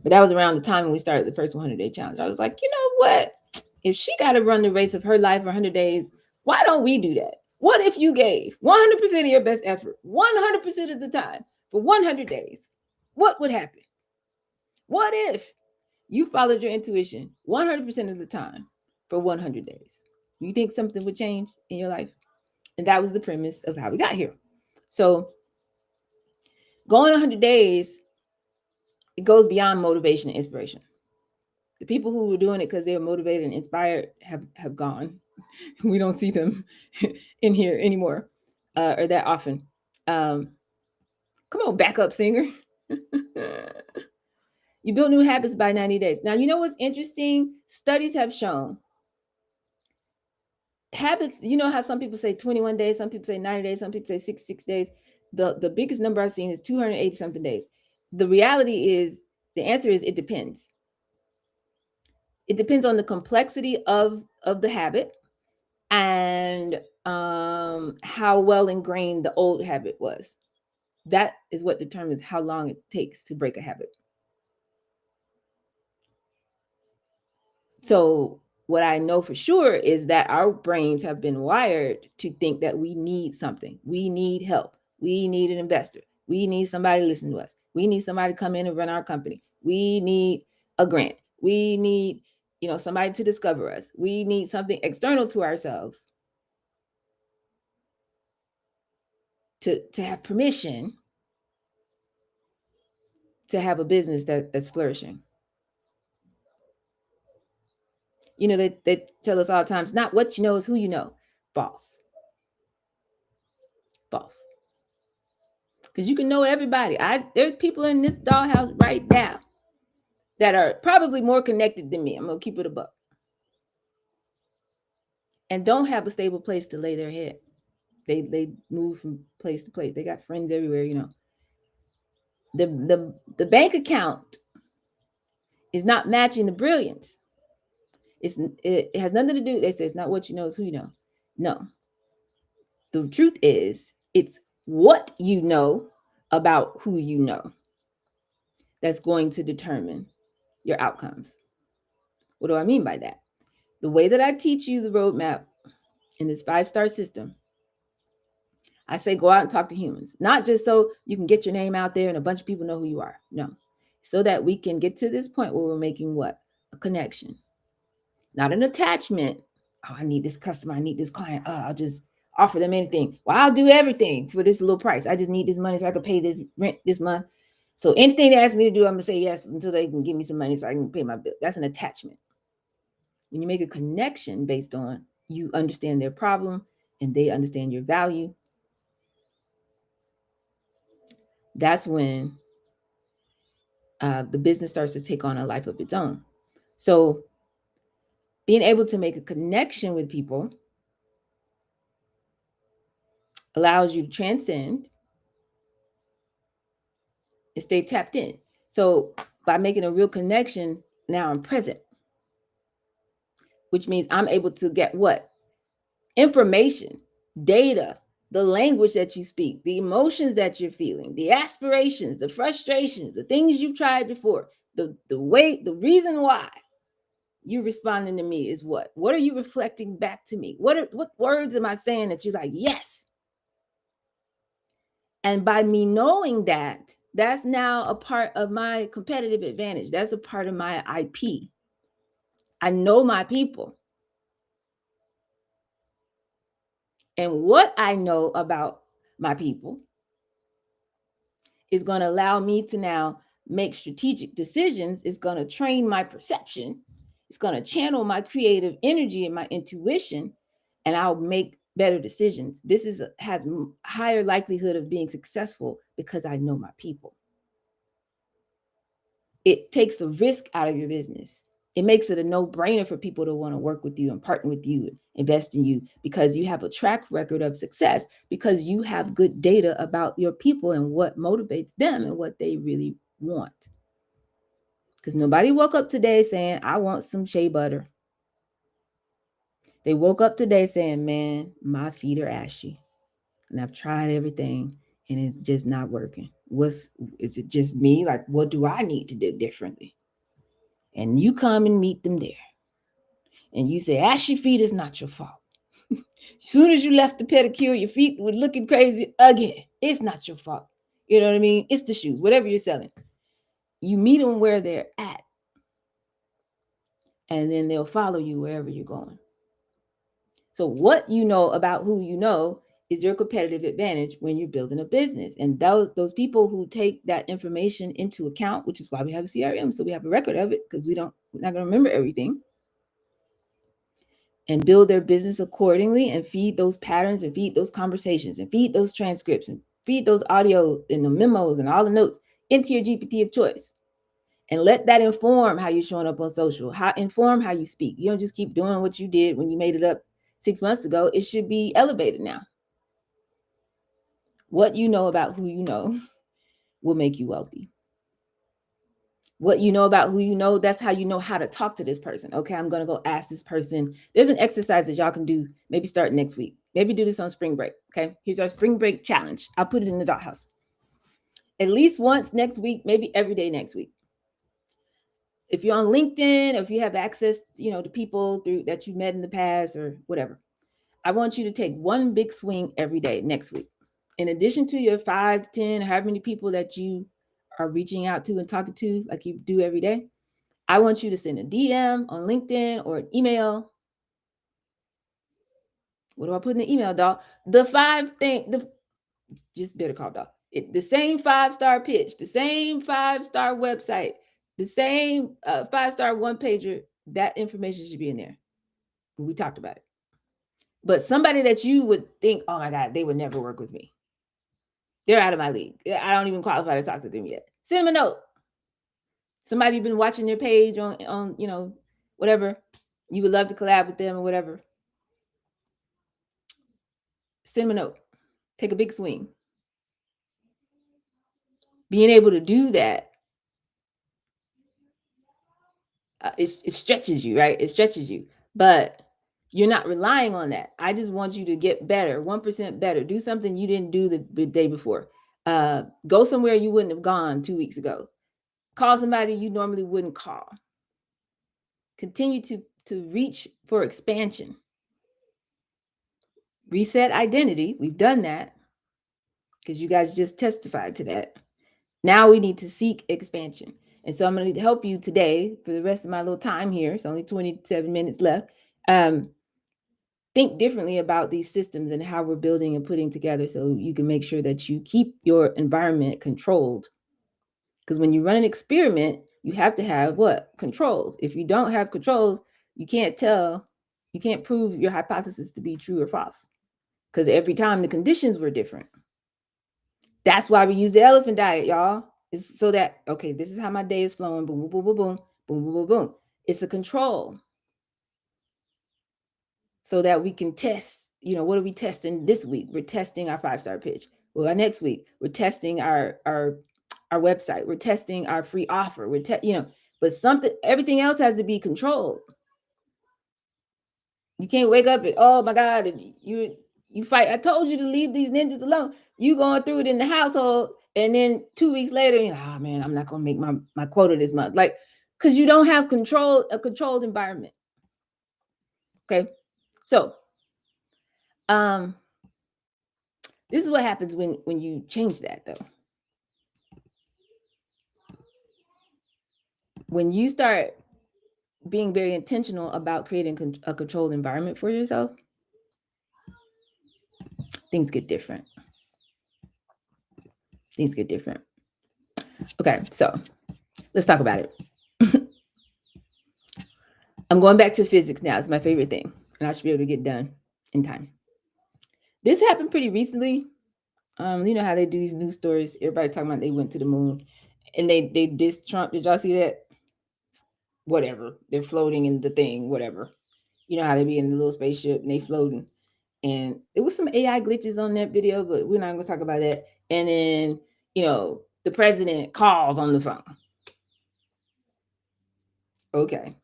But that was around the time when we started the first 100-day challenge. I was like, you know what? If she got to run the race of her life for 100 days, why don't we do that? What if you gave 100% of your best effort, 100% of the time for 100 days? What would happen? What if you followed your intuition 100% of the time for 100 days? You think something would change in your life? And that was the premise of how we got here. So going 100 days, it goes beyond motivation and inspiration. The people who were doing it because they were motivated and inspired have gone. We don't see them in here anymore, or that often. Come on, backup singer. You build new habits by 90 days. Now, you know what's interesting? Studies have shown habits, you know how some people say 21 days, some people say 90 days, some people say 66 days. The biggest number I've seen is 280 something days. The reality is, the answer is, it depends. It depends on the complexity of the habit and how well ingrained the old habit was. That is what determines how long it takes to break a habit. So what I know for sure is that our brains have been wired to think that we need something. We need help. We need an investor. We need somebody to listen to us. We need somebody to come in and run our company. We need a grant. We need, somebody to discover us. We need something external to ourselves to have permission to have a business that's flourishing. They tell us all the time, it's not what you know, it's who you know. Boss. Because you can know everybody. There's people in this dollhouse right now that are probably more connected than me. I'm going to keep it a buck. And don't have a stable place to lay their head. They move from place to place. They got friends everywhere, The bank account is not matching the brilliance. It has nothing to do. They say it's not what you know, it's who you know. No. The truth is, it's what you know about who you know that's going to determine your outcomes. What do I mean by that? The way that I teach you the roadmap in this 5-star system, I say go out and talk to humans, not just so you can get your name out there and a bunch of people know who you are. No, so that we can get to this point where we're making what? A connection, not an attachment. Oh, I need this customer. I need this client. Oh, I'll just offer them anything. Well, I'll do everything for this little price. I just need this money so I can pay this rent this month. So anything they ask me to do, I'm going to say yes until they can give me some money so I can pay my bill. That's an attachment. When you make a connection based on you understand their problem and they understand your value, that's when the business starts to take on a life of its own. So being able to make a connection with people allows you to transcend and stay tapped in. So by making a real connection, now I'm present, which means I'm able to get what? Information, data, the language that you speak, the emotions that you're feeling, the aspirations, the frustrations, the things you've tried before, the way, the reason why you responding to me is what? What are you reflecting back to me? What words am I saying that you're like, yes? And by me knowing that, that's now a part of my competitive advantage. That's a part of my IP. I know my people. And what I know about my people is going to allow me to now make strategic decisions. It's going to train my perception. It's going to channel my creative energy and my intuition, and I'll make better decisions. This has higher likelihood of being successful because I know my people. It takes the risk out of your business. It makes it a no-brainer for people to want to work with you and partner with you and invest in you because you have a track record of success, because you have good data about your people and what motivates them and what they really want. Because nobody woke up today saying, I want some shea butter. They woke up today saying, man, my feet are ashy and I've tried everything and it's just not working. Is it just me? Like, what do I need to do differently? And you come and meet them there. And you say, ashy feet is not your fault. As soon as you left the pedicure, your feet were looking crazy again. It's not your fault. You know what I mean? It's the shoes, whatever you're selling. You meet them where they're at. And then they'll follow you wherever you're going. So what you know about who you know is your competitive advantage when you're building a business. And those people who take that information into account, which is why we have a CRM, so we have a record of it, because we're not going to remember everything, and build their business accordingly and feed those patterns and feed those conversations and feed those transcripts and feed those audio and the memos and all the notes into your GPT of choice. And let that inform how you're showing up on social, inform how you speak. You don't just keep doing what you did when you made it up 6 months ago. It should be elevated now. What you know about who you know will make you wealthy. What you know about who you know, that's how you know how to talk to this person. Okay, I'm going to go ask this person. There's an exercise that y'all can do, maybe start next week. Maybe do this on spring break. Okay, here's our spring break challenge. I'll put it in the doghouse. At least once next week, maybe every day next week. If you're on LinkedIn, or if you have access, to people that you met in the past or whatever, I want you to take one big swing every day next week. In addition to your 5 to 10, however many people that you are reaching out to and talking to, like you do every day, I want you to send a DM on LinkedIn or an email. What do I put in the email, dog? Just better call, dog. The same 5-star pitch, the same 5-star website, the same 5-star one-pager. That information should be in there. We talked about it. But somebody that you would think, oh my God, they would never work with me. They're out of my league. I don't even qualify to talk to them yet. Send them a note. Somebody you've been watching their page on whatever. You would love to collab with them or whatever. Send them a note. Take a big swing. Being able to do that, it stretches you, right? It stretches you. But you're not relying on that. I just want you to get better, 1% better. Do something you didn't do the day before. Go somewhere you wouldn't have gone 2 weeks ago. Call somebody you normally wouldn't call. Continue to reach for expansion. Reset identity. We've done that because you guys just testified to that. Now we need to seek expansion. And so I'm going to help you today for the rest of my little time here. It's only 27 minutes left. Think differently about these systems and how we're building and putting together so you can make sure that you keep your environment controlled. Because when you run an experiment, you have to have what? Controls. If you don't have controls, you can't prove your hypothesis to be true or false. Because every time the conditions were different. That's why we use the elephant diet, y'all. It's so that, okay, this is how my day is flowing. Boom, boom, boom, boom, boom, boom, boom, boom, boom. It's a control. So that we can test, what are we testing this week? We're testing our 5-star pitch. Well, next week, we're testing our website. We're testing our free offer. But everything else has to be controlled. You can't wake up and, oh my God, and you fight. I told you to leave these ninjas alone. You going through it in the household, and then 2 weeks later, oh man, I'm not gonna make my quota this month. Like, because you don't have a controlled environment. Okay, so this is what happens when you change that, though. When you start being very intentional about creating a controlled environment for yourself, things get different. Things get different. Okay, so let's talk about it. I'm going back to physics now. It's my favorite thing, and I should be able to get done in time. This happened pretty recently. You know how they do these news stories. Everybody talking about they went to the moon, and they dissed Trump. Did y'all see that? Whatever. They're floating in the thing. Whatever. You know how they be in the little spaceship and they floating. And it was some AI glitches on that video, but we're not going to talk about that. And then, you know, the president calls on the phone. Okay.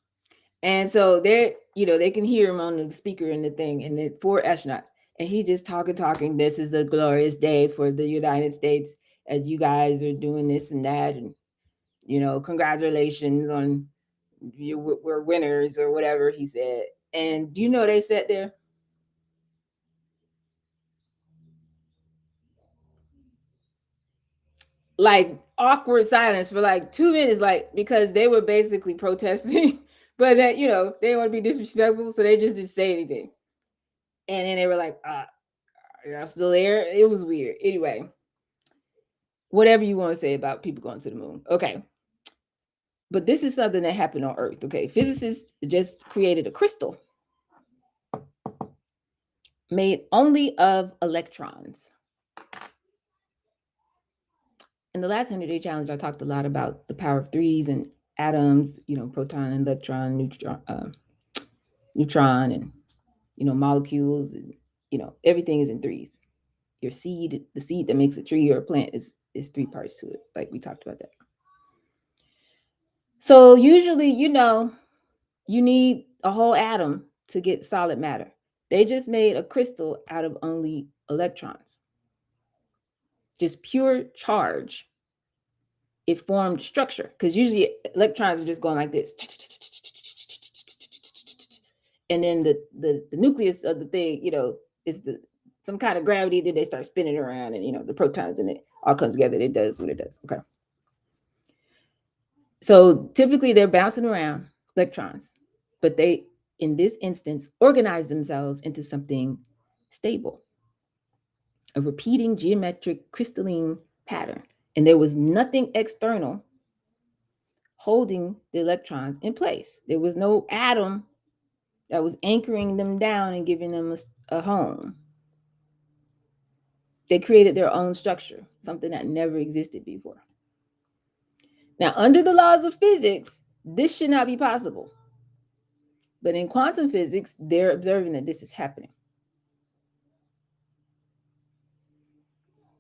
And so they're, you know, they can hear him on the speaker and the thing, and the 4 astronauts. And he just talking. This is a glorious day for the United States as you guys are doing this and that. And, you know, congratulations on we're winners or whatever he said. And do you know they sat there? Like awkward silence for like 2 minutes, like because they were basically protesting, but that, you know, they want to be disrespectful, so they just didn't say anything. And then they were like, are y'all still there? It was weird. Anyway, whatever you want to say about people going to the moon. Okay. But this is something that happened on Earth. Okay. Physicists just created a crystal made only of electrons. In the last 100-day challenge, I talked a lot about the power of threes and atoms, you know, proton, electron, neutron, and, you know, molecules, and, you know, everything is in threes. Your seed, the seed that makes a tree or a plant is 3 parts to it. Like we talked about that. So usually, you know, you need a whole atom to get solid matter. They just made a crystal out of only electrons. Just pure charge. It formed structure, because usually electrons are just going like this. And then the nucleus of the thing, you know, is some kind of gravity that they start spinning around, and, you know, the protons in it all come together. It does what it does. Okay. So typically they're bouncing around electrons, but they, in this instance, organize themselves into something stable, a repeating geometric crystalline pattern. And there was nothing external holding the electrons in place. There was no atom that was anchoring them down and giving them a home. They created their own structure, something that never existed before. Now, under the laws of physics, this should not be possible. But in quantum physics, they're observing that this is happening.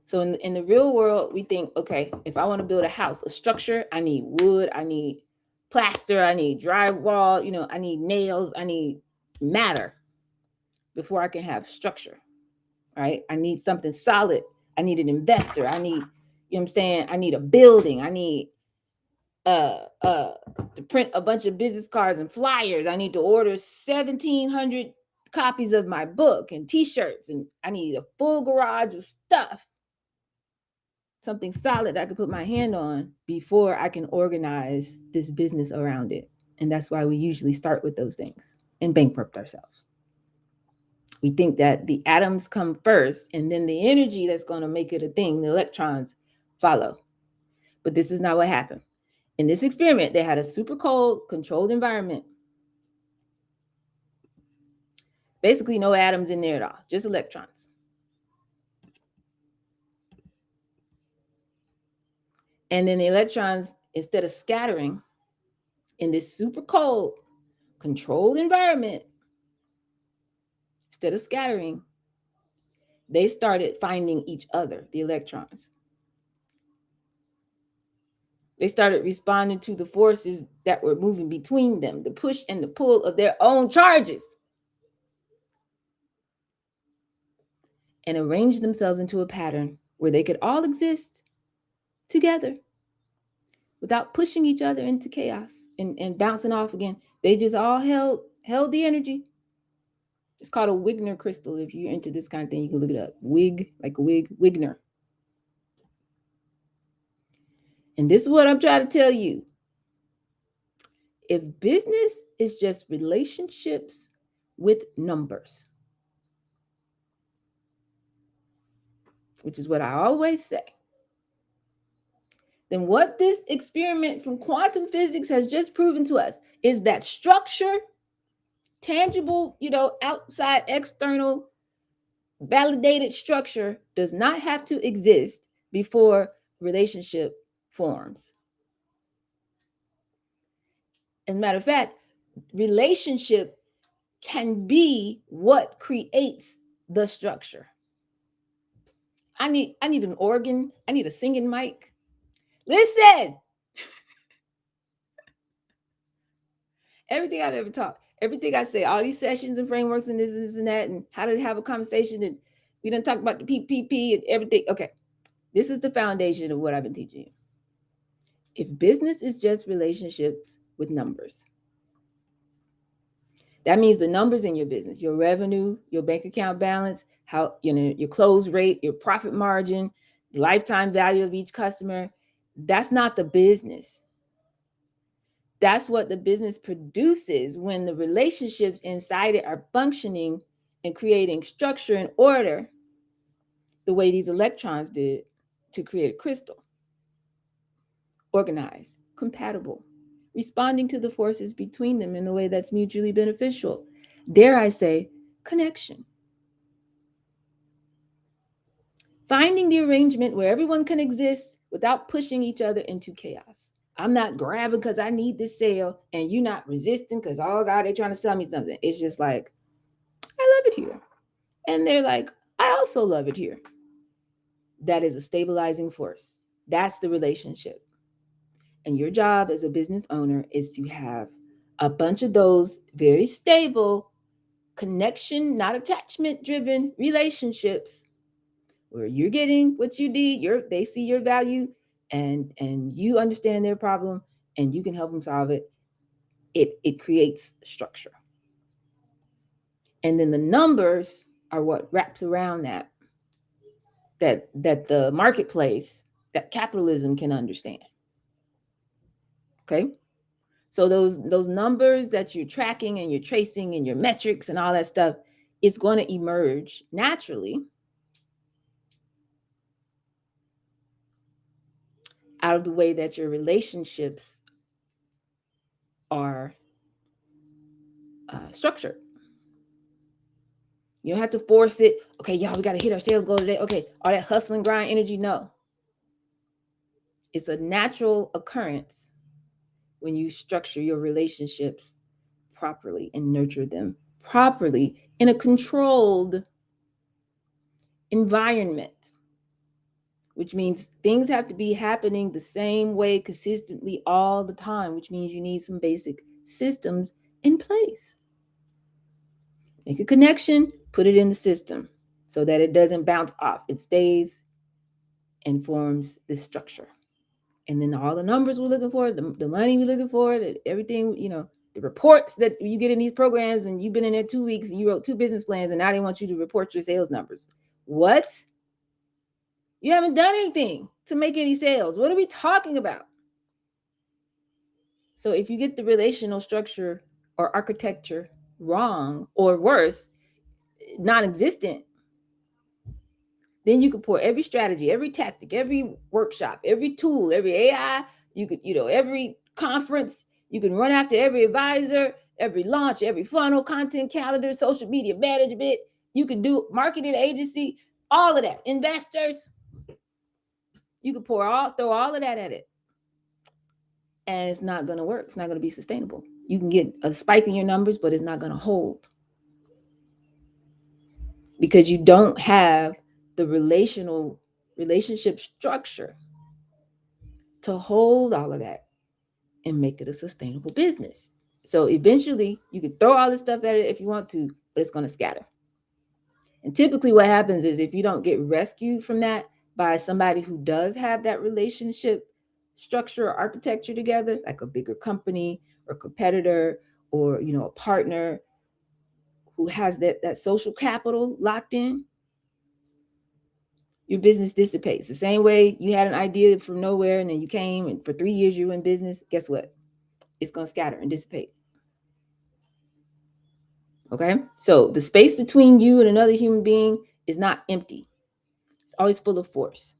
So in the real world, we think, okay, if I want to build a house, a structure, I need wood, I need plaster, I need drywall, you know, I need nails, I need matter before I can have structure, right? I need something solid. I need an investor. I need, you know what I'm saying? I need a building. I need to print a bunch of business cards and flyers. I need to order 1,700 copies of my book and t-shirts, and I need a full garage of stuff. Something solid I can put my hand on before I can organize this business around it. And that's why we usually start with those things and bankrupt ourselves. We think that the atoms come first, and then the energy that's going to make it a thing, the electrons, follow. But this is not what happened. In this experiment, they had a super cold, controlled environment. Basically, no atoms in there at all, just electrons. And then the electrons, instead of scattering in this super cold, controlled environment, instead of scattering, they started finding each other, the electrons. They started responding to the forces that were moving between them, the push and the pull of their own charges, and arranged themselves into a pattern where they could all exist together without pushing each other into chaos. and bouncing off again. They just all held the energy. It's called a Wigner crystal. If you're into this kind of thing, you can look it up. Wig, like a wig, Wigner. And this is what I'm trying to tell you. If business is just relationships with numbers, which is what I always say, then what this experiment from quantum physics has just proven to us is that structure, tangible, outside, external, validated structure does not have to exist before relationship forms. As a matter of fact, relationship can be what creates the structure. I need an organ. I need a singing mic. Listen. Everything I've ever taught, everything I say, all these sessions and frameworks and this and that, and how to have a conversation, and we done talk about the PPP and everything. Okay, this is the foundation of what I've been teaching you. If business is just relationships with numbers, that means the numbers in your business, your revenue, your bank account balance, how your close rate, your profit margin, the lifetime value of each customer. That's not the business. That's what the business produces when the relationships inside it are functioning and creating structure and order the way these electrons did to create a crystal. Organized, compatible, responding to the forces between them in a way that's mutually beneficial. Dare I say, connection. Finding the arrangement where everyone can exist without pushing each other into chaos. I'm not grabbing because I need this sale, and you're not resisting because, oh God, they're trying to sell me something. It's just like, I love it here. And they're like, I also love it here. That is a stabilizing force. That's the relationship. And your job as a business owner is to have a bunch of those very stable connection, not attachment driven relationships where you're getting what you need, they see your value, and you understand their problem and you can help them solve it. It creates structure. And then the numbers are what wraps around that the marketplace, that capitalism can understand. Okay? So those numbers that you're tracking and you're tracing and your metrics and all that stuff, it's going to emerge naturally out of the way that your relationships are structured. You don't have to force it. Okay, y'all, we got to hit our sales goal today. Okay, all that hustle and grind energy. No. It's a natural occurrence when you structure your relationships properly and nurture them properly in a controlled environment, which means things have to be happening the same way consistently all the time, which means you need some basic systems in place. Make a connection, put it in the system so that it doesn't bounce off. It stays and forms this structure. And then all the numbers we're looking for, the money we're looking for, everything, the reports that you get in these programs, and you've been in there 2 weeks and you wrote 2 business plans and now they want you to report your sales numbers. What? You haven't done anything to make any sales. What are we talking about? So if you get the relational structure or architecture wrong, or worse, non-existent, then you can pour every strategy, every tactic, every workshop, every tool, every AI, you could, every conference, you can run after every advisor, every launch, every funnel, content calendar, social media management. You can do marketing agency, all of that, investors. You could throw all of that at it. And it's not going to work. It's not going to be sustainable. You can get a spike in your numbers, but it's not going to hold. Because you don't have the relationship structure to hold all of that and make it a sustainable business. So eventually you can throw all this stuff at it if you want to, but it's going to scatter. And typically what happens is if you don't get rescued from that by somebody who does have that relationship structure or architecture together, like a bigger company or competitor, or a partner who has that social capital locked in, your business dissipates. The same way you had an idea from nowhere and then you came and for 3 years you were in business, guess what? It's going to scatter and dissipate. Okay? So the space between you and another human being is not empty. It's always full of force.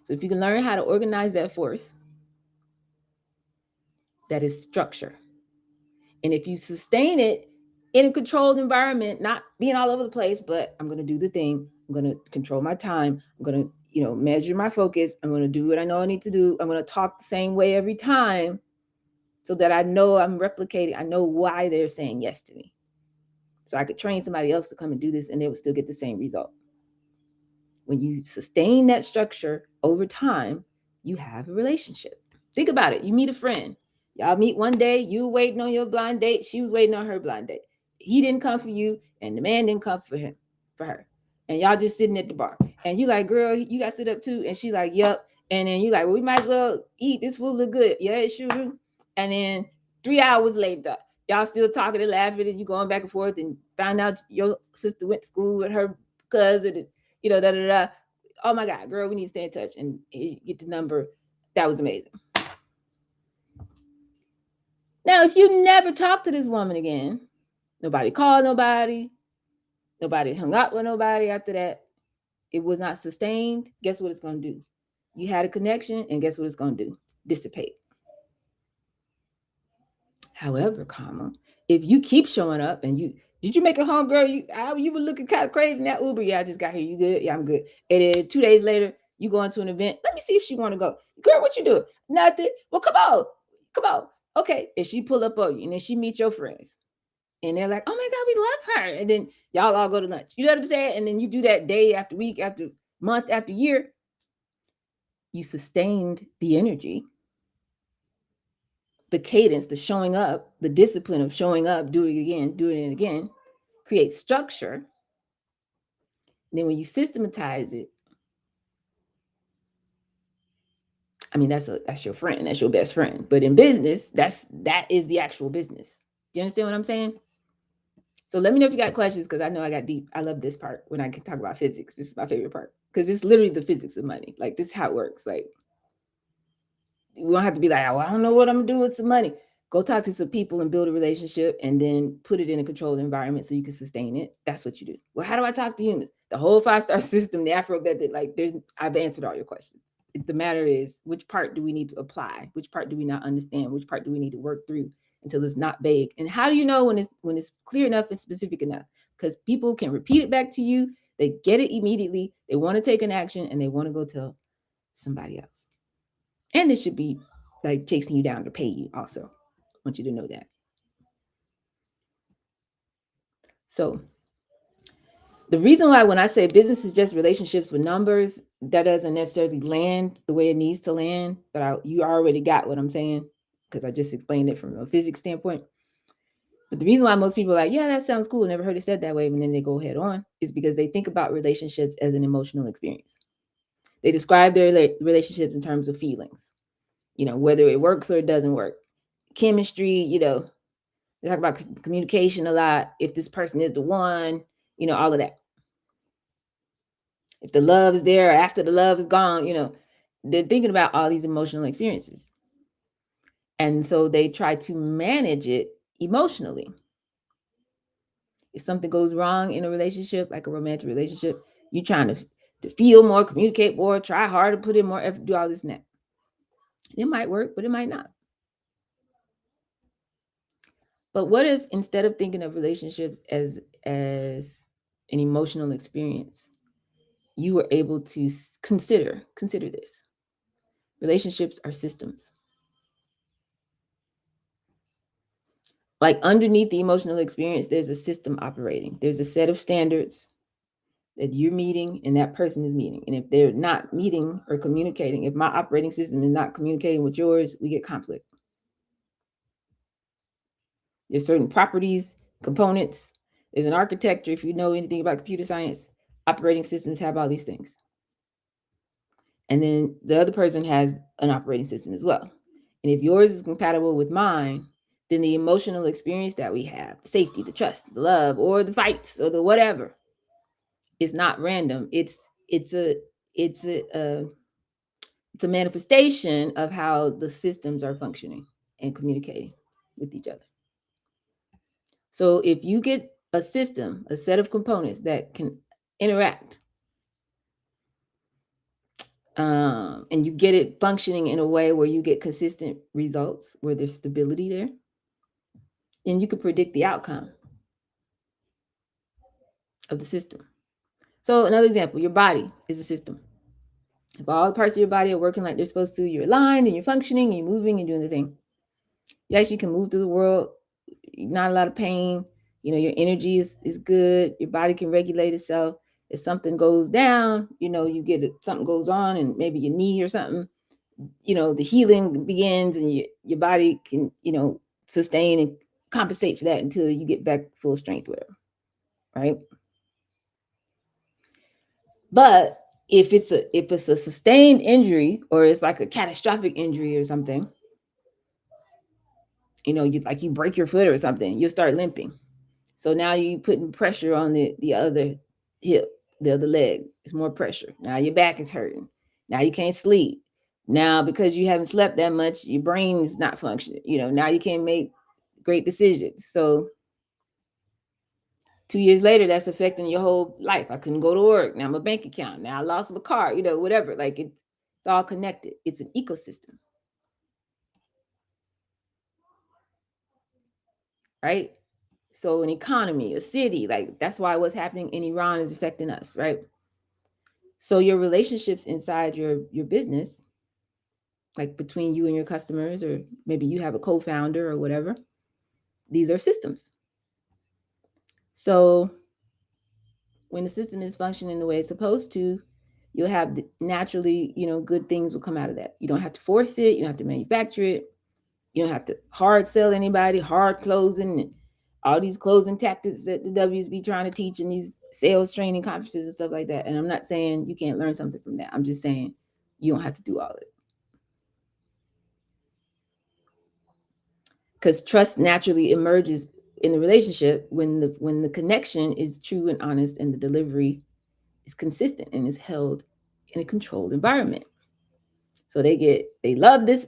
So if you can learn how to organize that force, that is structure. And if you sustain it in a controlled environment, not being all over the place, but I'm going to do the thing. I'm going to control my time. I'm going to, measure my focus. I'm going to do what I know I need to do. I'm going to talk the same way every time so that I know I'm replicating. I know why they're saying yes to me. So I could train somebody else to come and do this and they would still get the same result. When you sustain that structure over time, you have a relationship. Think about it. You meet a friend. Y'all meet one day, you waiting on your blind date, she was waiting on her blind date. He didn't come for you, and the man didn't come for her. And y'all just sitting at the bar. And you like, girl, you got to sit up too. And she like, yep. And then you like, well, we might as well eat. This food look good. Yeah, it sure do. And then 3 hours later, y'all still talking and laughing, and you going back and forth, and find out your sister went to school with her cousin, da da da. Oh my God, girl, we need to stay in touch. And you get the number. That was amazing. Now, if you never talk to this woman again, nobody called nobody hung out with nobody after that, it was not sustained, guess what it's going to do? You had a connection, and guess what it's going to do? Dissipate. However, if you keep showing up and did you make it home, girl? You were looking kind of crazy in that Uber. Yeah, I just got here. You good? Yeah, I'm good. And then 2 days later, you go into an event. Let me see if she want to go. Girl, what you doing? Nothing. Well, come on. Okay. And she pull up on you, and then she meet your friends. And they're like, oh my God, we love her. And then y'all all go to lunch. You know what I'm saying? And then you do that day after week, after month, after year. You sustained the energy, the cadence, the showing up, the discipline of showing up, doing it again, creates structure. And then when you systematize it, I mean, that's your friend, that's your best friend. But in business, that is the actual business. Do you understand what I'm saying? So let me know if you got questions, because I know I got deep. I love this part when I can talk about physics. This is my favorite part, because it's literally the physics of money. Like, this is how it works. Like, we don't have to be like, oh, I don't know what I'm gonna do with some money. Go talk to some people and build a relationship, and then put it in a controlled environment so you can sustain it. That's what you do. Well, how do I talk to humans? The whole 5-star system, the Afro method, like, I've answered all your questions. The matter is, which part do we need to apply? Which part do we not understand? Which part do we need to work through until it's not vague? And how do you know when it's clear enough and specific enough? Because people can repeat it back to you. They get it immediately. They want to take an action, and they want to go tell somebody else. And it should be like chasing you down to pay you also. I want you to know that. So the reason why when I say business is just relationships with numbers, that doesn't necessarily land the way it needs to land, but you already got what I'm saying, because I just explained it from a physics standpoint. But the reason why most people are like, yeah, that sounds cool, never heard it said that way, and then they go head on, is because they think about relationships as an emotional experience. They describe their relationships in terms of feelings, whether it works or it doesn't work. Chemistry, they talk about communication a lot. If this person is the one, all of that. If the love is there, or after the love is gone, they're thinking about all these emotional experiences. And so they try to manage it emotionally. If something goes wrong in a relationship, like a romantic relationship, you're trying to feel more, communicate more, try harder, put in more effort, do all this and that. It might work, but it might not. But what if, instead of thinking of relationships as an emotional experience, you were able to consider this? Relationships are systems. Like, underneath the emotional experience, there's a system operating. There's a set of standards that you're meeting and that person is meeting. And if they're not meeting or communicating, if my operating system is not communicating with yours, we get conflict. There's certain properties, components. There's an architecture. If you know anything about computer science, operating systems have all these things. And then the other person has an operating system as well. And if yours is compatible with mine, then the emotional experience that we have, the safety, the trust, the love, or the fights, or the whatever, is not random. It's a it's a it's a manifestation of how the systems are functioning and communicating with each other. So if you get a system, a set of components that can interact, and you get it functioning in a way where you get consistent results, where there's stability there, then you can predict the outcome of the system. So another example, your body is a system. If all the parts of your body are working like they're supposed to, you're aligned and you're functioning and you're moving and doing the thing. You actually can move through the world, not a lot of pain. Your energy is good. Your body can regulate itself. If something goes down, you get it, something goes on and maybe your knee or something, the healing begins and your body can, sustain and compensate for that until you get back full strength, whatever. Right. But if it's a sustained injury or it's like a catastrophic injury or something, you break your foot or something, you'll start limping. So now you putting pressure on the other hip, the other leg. It's more pressure. Now your back is hurting. Now you can't sleep. Now because you haven't slept that much, your brain is not functioning. Now you can't make great decisions. So 2 years later, that's affecting your whole life. I couldn't go to work. Now my bank account. Now I lost my car. Whatever. Like it's all connected. It's an ecosystem, right? So an economy, a city, like that's why what's happening in Iran is affecting us, right? So your relationships inside your business, like between you and your customers, or maybe you have a co-founder or whatever, these are systems. So when the system is functioning the way it's supposed to, you'll have naturally, good things will come out of that. You don't have to force it. You don't have to manufacture it. You don't have to hard sell anybody, hard closing, and all these closing tactics that the W's be trying to teach in these sales training conferences and stuff like that. And I'm not saying you can't learn something from that. I'm just saying you don't have to do all of it. Because trust naturally emerges in the relationship when the connection is true and honest and the delivery is consistent and is held in a controlled environment. So they love this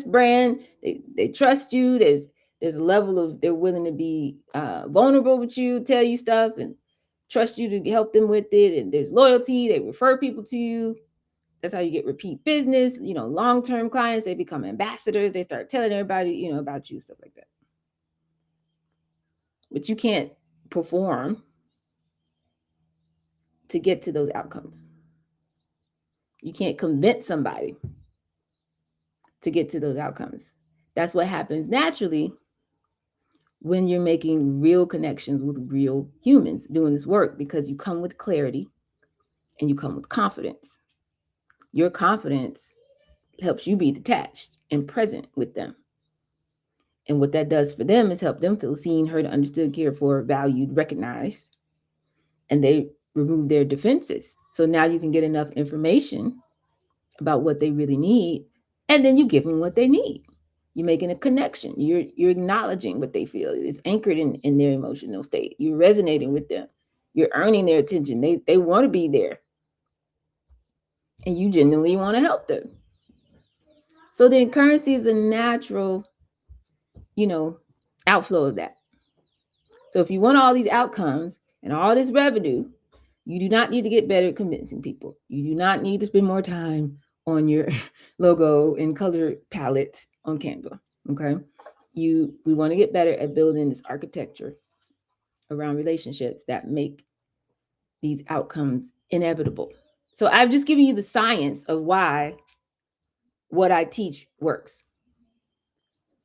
brand, they trust you. There's a level of they're willing to be vulnerable with you, tell you stuff and trust you to help them with it. And there's loyalty, they refer people to you. That's how you get repeat business, long-term clients, they become ambassadors, they start telling everybody, about you, stuff like that. But you can't perform to get to those outcomes. You can't convince somebody to get to those outcomes. That's what happens naturally when you're making real connections with real humans doing this work, because you come with clarity and you come with confidence. Your confidence helps you be detached and present with them. And what that does for them is help them feel seen, heard, understood, cared for, valued, recognized. And they remove their defenses. So now you can get enough information about what they really need, and then you give them what they need. You're making a connection. You're acknowledging what they feel. It's anchored in their emotional state. You're resonating with them. You're earning their attention. They want to be there. And you genuinely want to help them. So then currency is a natural, outflow of that. So if you want all these outcomes and all this revenue, you do not need to get better at convincing people. You do not need to spend more time on your logo and color palette on Canva. Okay. We want to get better at building this architecture around relationships that make these outcomes inevitable. So I've just given you the science of why what I teach works.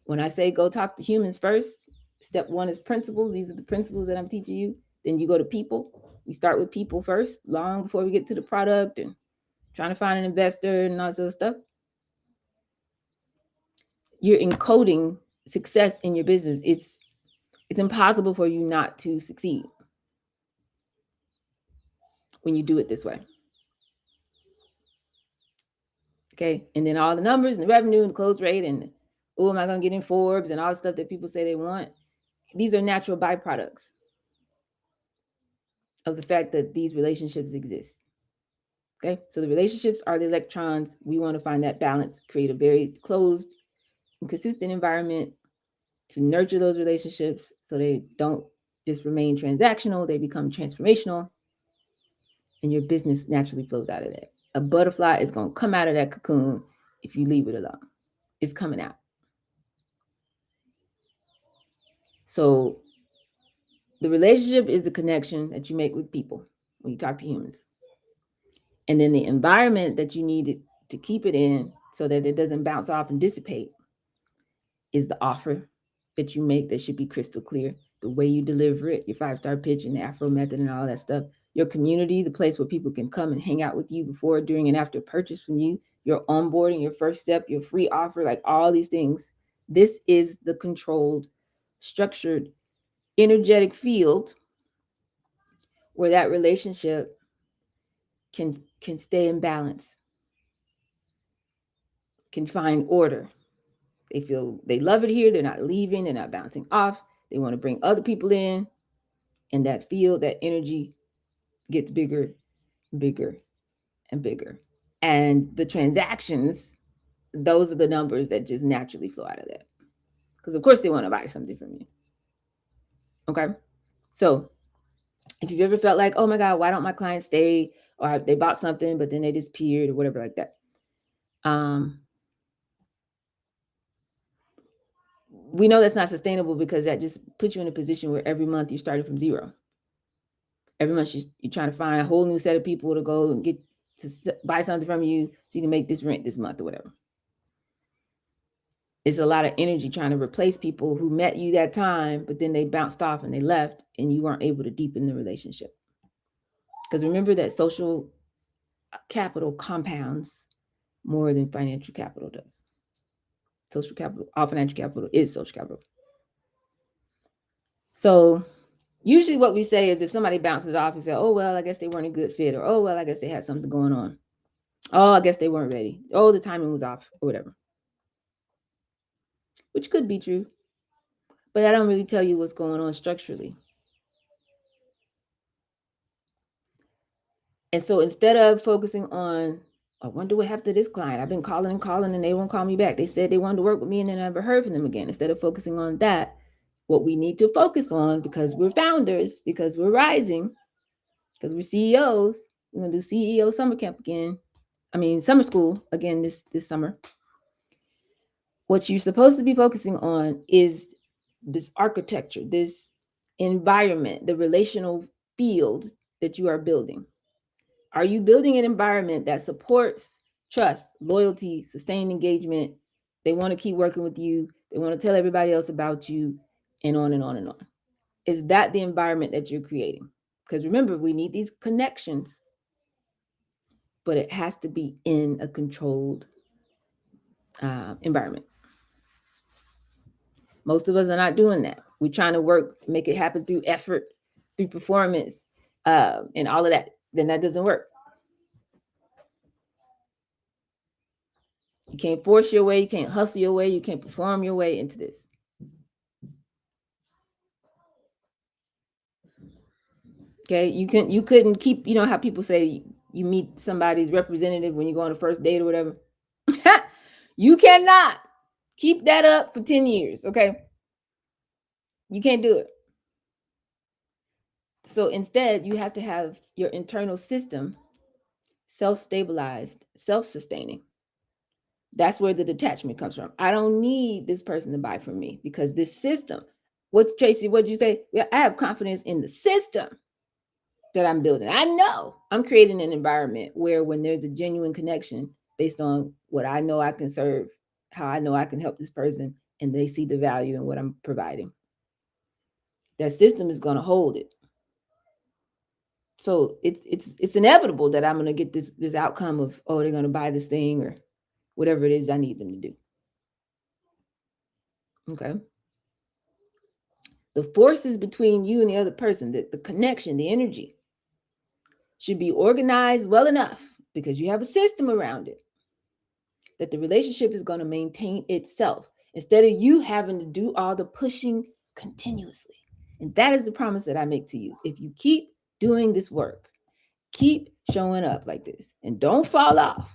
When I say go talk to humans first, step one is principles. These are the principles that I'm teaching you. Then you go to people. We start with people first, long before we get to the product and trying to find an investor and all this other stuff. You're encoding success in your business. It's impossible for you not to succeed when you do it this way. Okay. And then all the numbers and the revenue and the close rate and, oh, am I going to get in Forbes and all the stuff that people say they want? These are natural byproducts of the fact that these relationships exist. Okay. So the relationships are the electrons. We want to find that balance, create a very closed and consistent environment to nurture those relationships so they don't just remain transactional, they become transformational, and your business naturally flows out of that. A butterfly is going to come out of that cocoon if you leave it alone. It's coming out. So the relationship is the connection that you make with people when you talk to humans. And then the environment that you need to keep it in so that it doesn't bounce off and dissipate is the offer that you make that should be crystal clear. The way you deliver it, your 5-star pitch and the Afro method and all that stuff. Your community, the place where people can come and hang out with you before, during, and after purchase from you. Your onboarding, your first step, your free offer, like all these things. This is the controlled, structured, energetic field where that relationship can stay in balance, can find order. They feel they love it here. They're not leaving. They're not bouncing off. They want to bring other people in. And that field, that energy gets bigger, bigger, and bigger. And the transactions, those are the numbers that just naturally flow out of that. Because, of course, they want to buy something from you. Okay? So if you've ever felt like, oh, my God, why don't my clients stay? Or they bought something, but then they disappeared or whatever like that. We know that's not sustainable because that just puts you in a position where every month you're starting from zero. Every month you're trying to find a whole new set of people to go and get to buy something from you so you can make this rent this month or whatever. It's a lot of energy trying to replace people who met you that time, but then they bounced off and they left and you weren't able to deepen the relationship. Because remember that social capital compounds more than financial capital does. Social capital, all financial capital is social capital. So usually what we say is if somebody bounces off, we say, oh, well, I guess they weren't a good fit, or, oh, well, I guess they had something going on. Oh, I guess they weren't ready. Oh, the timing was off or whatever. Which could be true. But I don't really tell you what's going on structurally. And so instead of focusing on, I wonder what happened to this client. I've been calling and they won't call me back. They said they wanted to work with me and then I never heard from them again. Instead of focusing on that, what we need to focus on, because we're founders, because we're rising, because we're CEOs, we're going to do CEO summer camp again. Summer school again this summer. What you're supposed to be focusing on is this architecture, this environment, the relational field that you are building. Are you building an environment that supports trust, loyalty, sustained engagement? They want to keep working with you. They want to tell everybody else about you, and on and on and on. Is that the environment that you're creating? Because remember, we need these connections, but it has to be in a controlled environment. Most of us are not doing that. We're trying to work, make it happen through effort, through performance, and all of that. Then that doesn't work. You can't force your way, you can't hustle your way, you can't perform your way into this. Okay, you couldn't keep, how people say you meet somebody's representative when you go on a first date or whatever. You cannot keep that up for 10 years, okay? You can't do it. So instead, you have to have your internal system self-stabilized, self-sustaining. That's where the detachment comes from. I don't need this person to buy from me because this system, Tracy, what'd you say? Yeah, I have confidence in the system that I'm building. I know I'm creating an environment where when there's a genuine connection based on what I know I can serve, how I know I can help this person, and they see the value in what I'm providing, that system is going to hold it. So it's inevitable that I'm going to get this outcome of, oh, they're going to buy this thing or whatever it is I need them to do. Okay. The forces between you and the other person, the connection, the energy should be organized well enough because you have a system around it that the relationship is going to maintain itself instead of you having to do all the pushing continuously. And that is the promise that I make to you. If you keep doing this work, keep showing up like this, and don't fall off.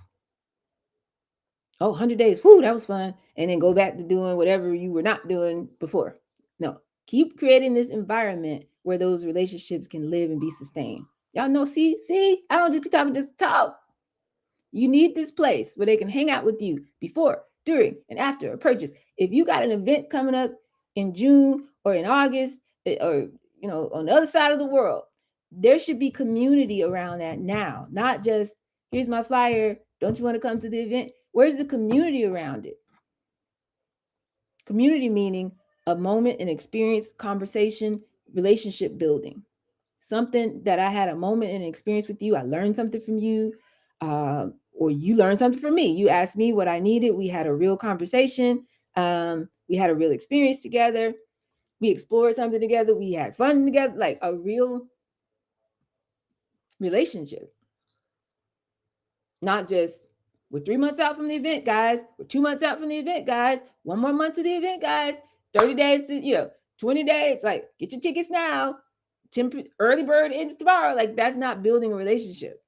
Oh, 100 days, whoo, that was fun. And then go back to doing whatever you were not doing before. No, keep creating this environment where those relationships can live and be sustained. Y'all know, see, I don't just be talking, just talk. You need this place where they can hang out with you before, during, and after a purchase. If you got an event coming up in June or in August, or on the other side of the world, there should be community around that now, not just here's my flyer. Don't you want to come to the event? Where's the community around it? Community meaning a moment, an experience, conversation, relationship building. Something that I had a moment and experience with you. I learned something from you, or you learned something from me. You asked me what I needed. We had a real conversation. We had a real experience together. We explored something together. We had fun together, like a real relationship. Not just, we're 3 months out from the event, guys. We're 2 months out from the event, guys. 1 more month to the event, guys. 30 days to, 20 days. Like, get your tickets now. Early bird ends tomorrow. Like, that's not building a relationship.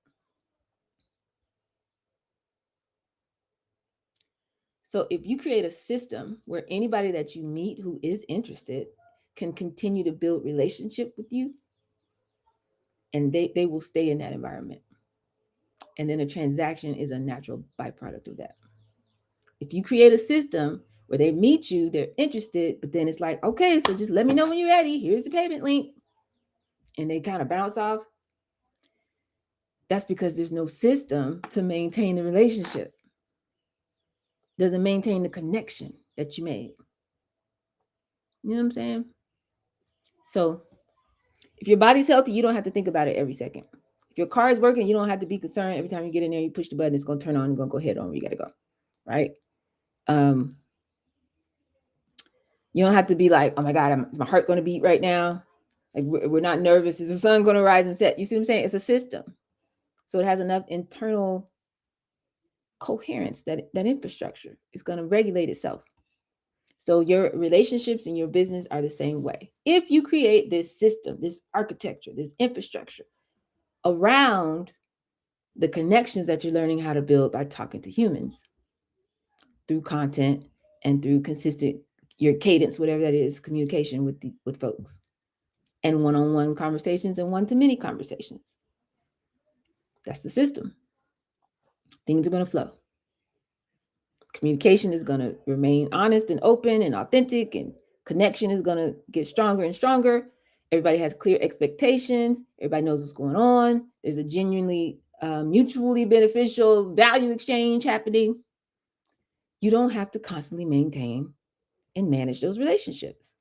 So if you create a system where anybody that you meet who is interested can continue to build relationship with you, and they will stay in that environment. And then a transaction is a natural byproduct of that. If you create a system where they meet you, they're interested, but then it's like, okay, so just let me know when you're ready. Here's the payment link. And they kind of bounce off. That's because there's no system to maintain the relationship. Doesn't maintain the connection that you made. You know what I'm saying? So if your body's healthy, you don't have to think about it every second. If your car is working, you don't have to be concerned every time you get in there, you push the button, it's going to turn on, you're going to go head on where you got to go. Right? You don't have to be like, oh my God, is my heart going to beat right now? Like, we're not nervous. Is the sun going to rise and set? You see what I'm saying? It's a system. So it has enough internal coherence, that infrastructure is going to regulate itself. So your relationships and your business are the same way. If you create this system, this architecture, this infrastructure around the connections that you're learning how to build by talking to humans through content and through consistent, your cadence, whatever that is, communication with folks, and one-on-one conversations and one-to-many conversations. That's the system. Things are going to flow. Communication is going to remain honest and open and authentic, and connection is going to get stronger and stronger. Everybody has clear expectations. Everybody knows what's going on. There's a genuinely mutually beneficial value exchange happening. You don't have to constantly maintain and manage those relationships.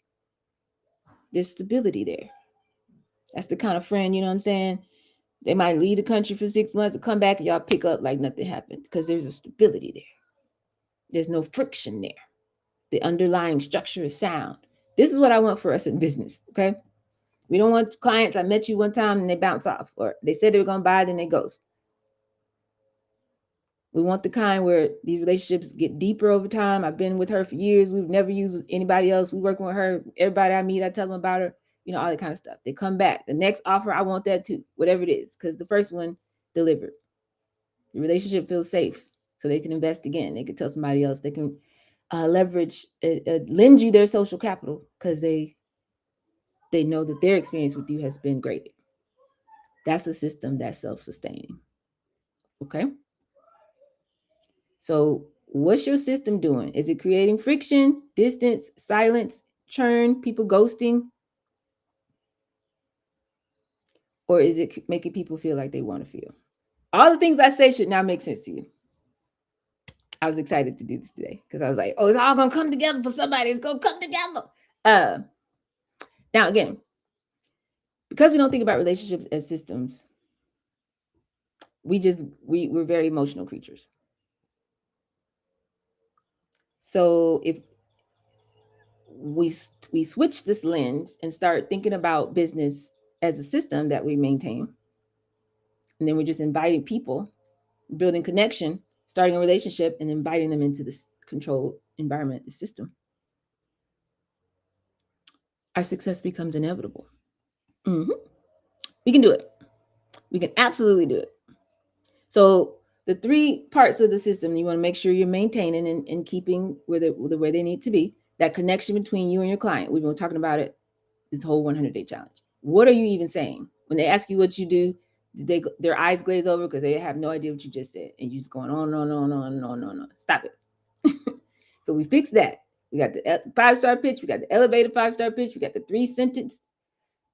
There's stability there. That's the kind of friend, you know what I'm saying? They might leave the country for 6 months and come back and y'all pick up like nothing happened, because there's a stability there. There's no friction there. The underlying structure is sound. This is what I want for us in business, okay? We don't want clients, I met you one time and they bounce off, or they said they were going to buy, then they ghost. We want the kind where these relationships get deeper over time. I've been with her for years. We've never used anybody else. We working with her. Everybody I meet, I tell them about her, all that kind of stuff. They come back. The next offer, I want that too, whatever it is, because the first one delivered. The relationship feels safe, so they can invest again. They can tell somebody else. They can leverage, lend you their social capital, because they know that their experience with you has been great. That's a system that's self-sustaining. Okay? So what's your system doing? Is it creating friction, distance, silence, churn, people ghosting? Or is it making people feel like they want to feel? All the things I say should now make sense to you. I was excited to do this today because I was like, oh, it's all going to come together for somebody. It's going to come together. Now, again, because we don't think about relationships as systems, we're very emotional creatures. So if we switch this lens and start thinking about business as a system that we maintain, and then we're just inviting people, building connection, starting a relationship and inviting them into this controlled environment, the system, our success becomes inevitable. We can do it. We can absolutely do it. So the 3 parts of the system, you want to make sure you're maintaining and keeping where they need to be. That connection between you and your client. We've been talking about it this whole 100-day challenge. What are you even saying? When they ask you what you do, their eyes glaze over because they have no idea what you just said. And you're just going on, on, on, on, on, on, on. Stop it. So we fixed that. We got the 5-star pitch. We got the elevated 5-star pitch. We got the 3-sentence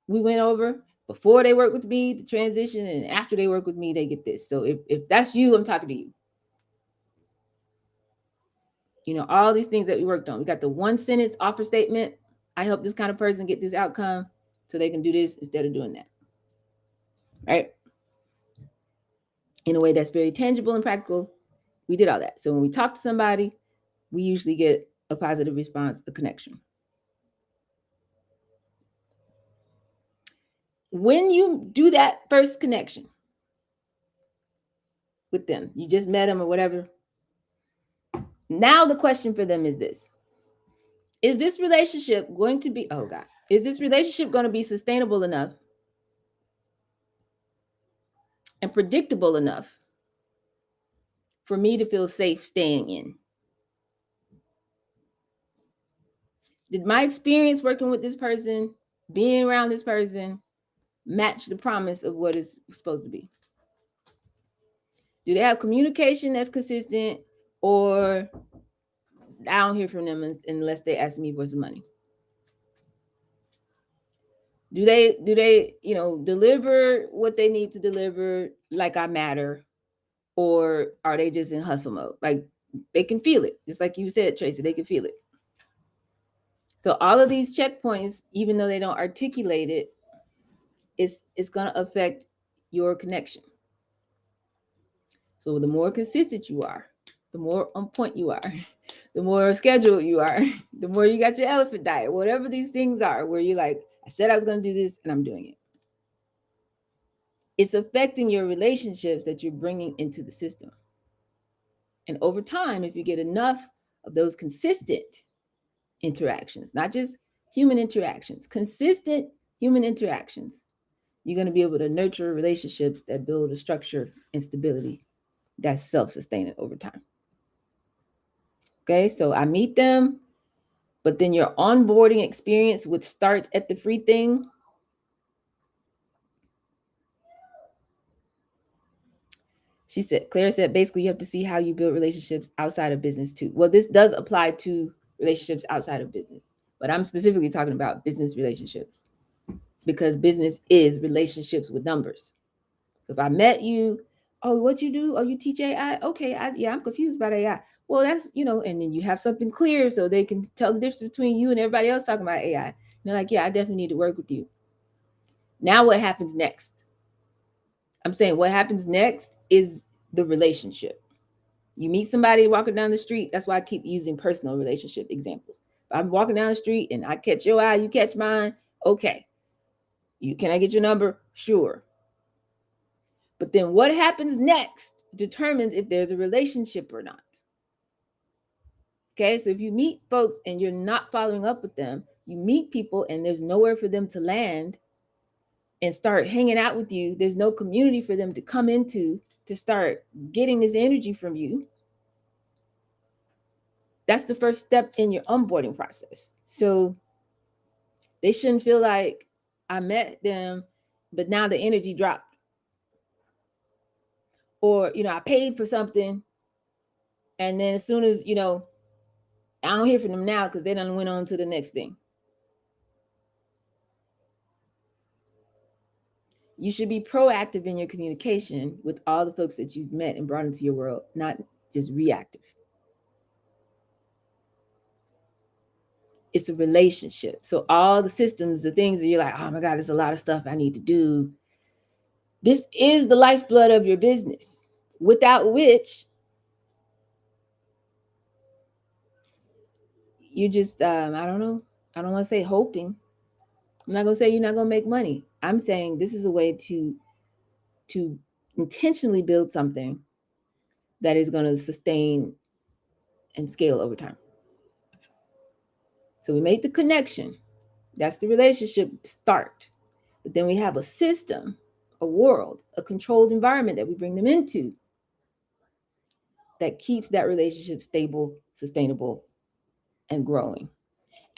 we went over. Before they work with me, the transition, and after they work with me, they get this. So if that's you, I'm talking to you. You know, all these things that we worked on. We got the 1-sentence offer statement. I help this kind of person get this outcome so they can do this instead of doing that. Right? In a way that's very tangible and practical. We did all that. So when we talk to somebody, we usually get a positive response, a connection. When you do that first connection with them, you just met them or whatever. Now the question for them is this. Is this relationship going to be, is this relationship going to be sustainable enough and predictable enough for me to feel safe staying in? Did my experience working with this person, being around this person, match the promise of what it's supposed to be? Do they have communication that's consistent, or I don't hear from them unless they ask me for some money? Do they, deliver what they need to deliver like I matter, or are they just in hustle mode? Like they can feel it, just like you said, Tracy, they can feel it. So all of these checkpoints, even though they don't articulate it, it's going to affect your connection. So the more consistent you are, the more on point you are, the more scheduled you are, the more you got your elephant diet, whatever these things are, where you're like, I said I was going to do this and I'm doing it. It's affecting your relationships that you're bringing into the system. And over time, if you get enough of those consistent interactions, not just human interactions, consistent human interactions, you're going to be able to nurture relationships that build a structure and stability that's self-sustaining over time. Okay, so I meet them, but then your onboarding experience, which starts at the free thing, Clara said, basically you have to see how you build relationships outside of business too. Well, this does apply to relationships outside of business, but I'm specifically talking about business relationships because business is relationships with numbers. So if I met you, oh, what you do? Oh, you teach AI? Okay, I'm confused about AI. Well, that's, and then you have something clear so they can tell the difference between you and everybody else talking about AI. And they're like, yeah, I definitely need to work with you. Now what happens next? I'm saying what happens next is the relationship. You meet somebody walking down the street. That's why I keep using personal relationship examples. If I'm walking down the street and I catch your eye, you catch mine. Okay. Can I get your number? Sure. But then what happens next determines if there's a relationship or not. Okay, so if you meet folks and you're not following up with them, you meet people and there's nowhere for them to land and start hanging out with you, there's no community for them to come into to start getting this energy from you. That's the first step in your onboarding process. So they shouldn't feel like I met them, but now the energy dropped. Or, I paid for something. And then as soon as, I don't hear from them now because they done went on to the next thing. You should be proactive in your communication with all the folks that you've met and brought into your world, not just reactive. It's a relationship. So all the systems, the things that you're like, oh my God, there's a lot of stuff I need to do. This is the lifeblood of your business, without which you just, I don't know. I don't want to say hoping. I'm not going to say you're not going to make money. I'm saying this is a way to intentionally build something that is going to sustain and scale over time. So we make the connection. That's the relationship start. But then we have a system, a world, a controlled environment that we bring them into that keeps that relationship stable, sustainable, and growing.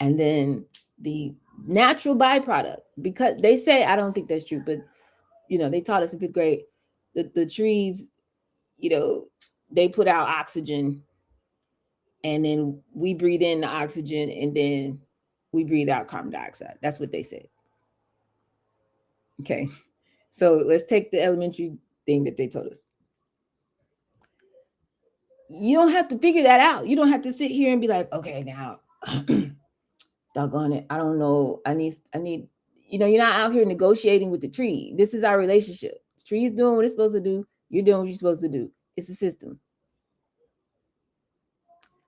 And then the natural byproduct, because they say, I don't think that's true, but they taught us in 5th grade, the trees, they put out oxygen, and then we breathe in the oxygen, and then we breathe out carbon dioxide. That's what they said. Okay. So let's take the elementary thing that they told us. You don't have to figure that out. You don't have to sit here and be like, okay, now, doggone it, I don't know. I need, you're not out here negotiating with the tree. This is our relationship. The tree is doing what it's supposed to do. You're doing what you're supposed to do. It's a system.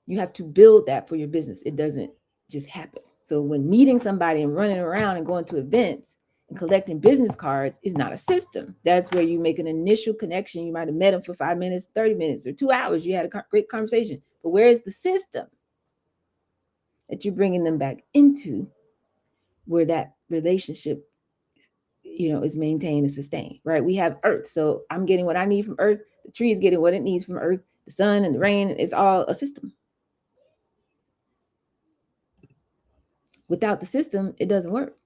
You have to build that for your business. It doesn't just happen. So when meeting somebody and running around and going to events and collecting business cards is not a system. That's where you make an initial connection. You might have met them for 5 minutes, 30 minutes, or 2 hours. You had a great conversation. But where is the system that you're bringing them back into, where that relationship, is maintained and sustained, right? We have earth. So I'm getting what I need from earth. The tree is getting what it needs from earth. The sun and the rain, it's all a system. Without the system, it doesn't work.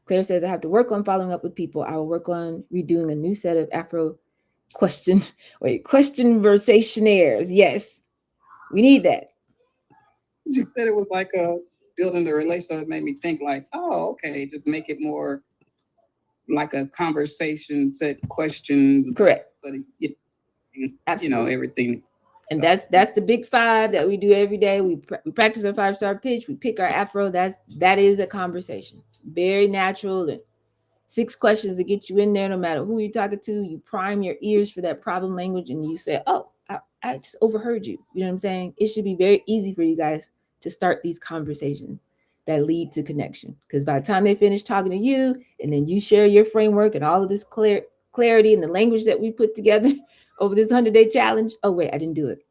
Claire says, I have to work on following up with people. I will work on redoing a new set of Afro question versationaires. Yes, we need that. You said it was like a building the relationship. It made me think like, oh, okay, just make it more like a conversation, set questions. Correct. But everything. And that's the big 5 that we do every day. We practice our 5-star pitch. We pick our Afro. That is a conversation. Very natural. And 6 questions to get you in there, no matter who you're talking to. You prime your ears for that problem language, and you say, oh, I just overheard you. You know what I'm saying? It should be very easy for you guys to start these conversations that lead to connection. Because by the time they finish talking to you, and then you share your framework and all of this clarity and the language that we put together over this 100-day challenge. Oh, wait, I didn't do it.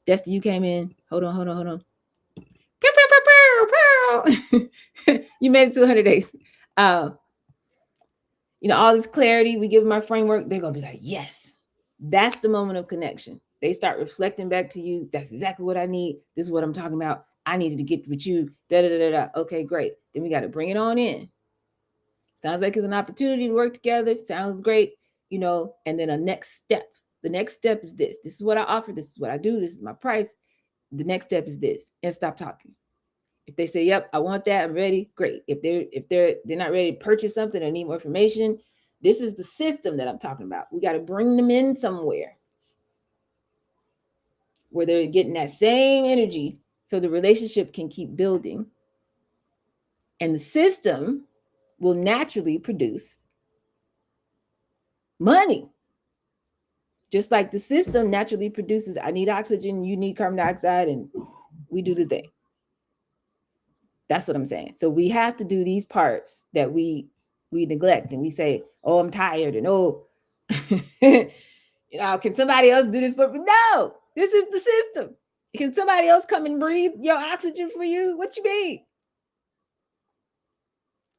Dusty, you came in. Hold on. You made it to 100 days. All this clarity, we give them our framework. They're going to be like, yes, that's the moment of connection. They start reflecting back to you. That's exactly what I need. This is what I'm talking about. I needed to get with you. Okay, great. Then we got to bring it on in. Sounds like it's an opportunity to work together. Sounds great. And then a next step. The next step is this. This is what I offer. This is what I do. This is my price. The next step is this. And stop talking. If they say, yep, I want that, I'm ready, great. If they're not ready to purchase something or need more information, this is the system that I'm talking about. We got to bring them in somewhere where they're getting that same energy so the relationship can keep building. And the system will naturally produce money. Just like the system naturally produces, I need oxygen, you need carbon dioxide, and we do the thing. That's what I'm saying. So we have to do these parts that we neglect, and we say, oh, I'm tired, and oh, can somebody else do this for me? No, this is the system. Can somebody else come and breathe your oxygen for you? What you mean?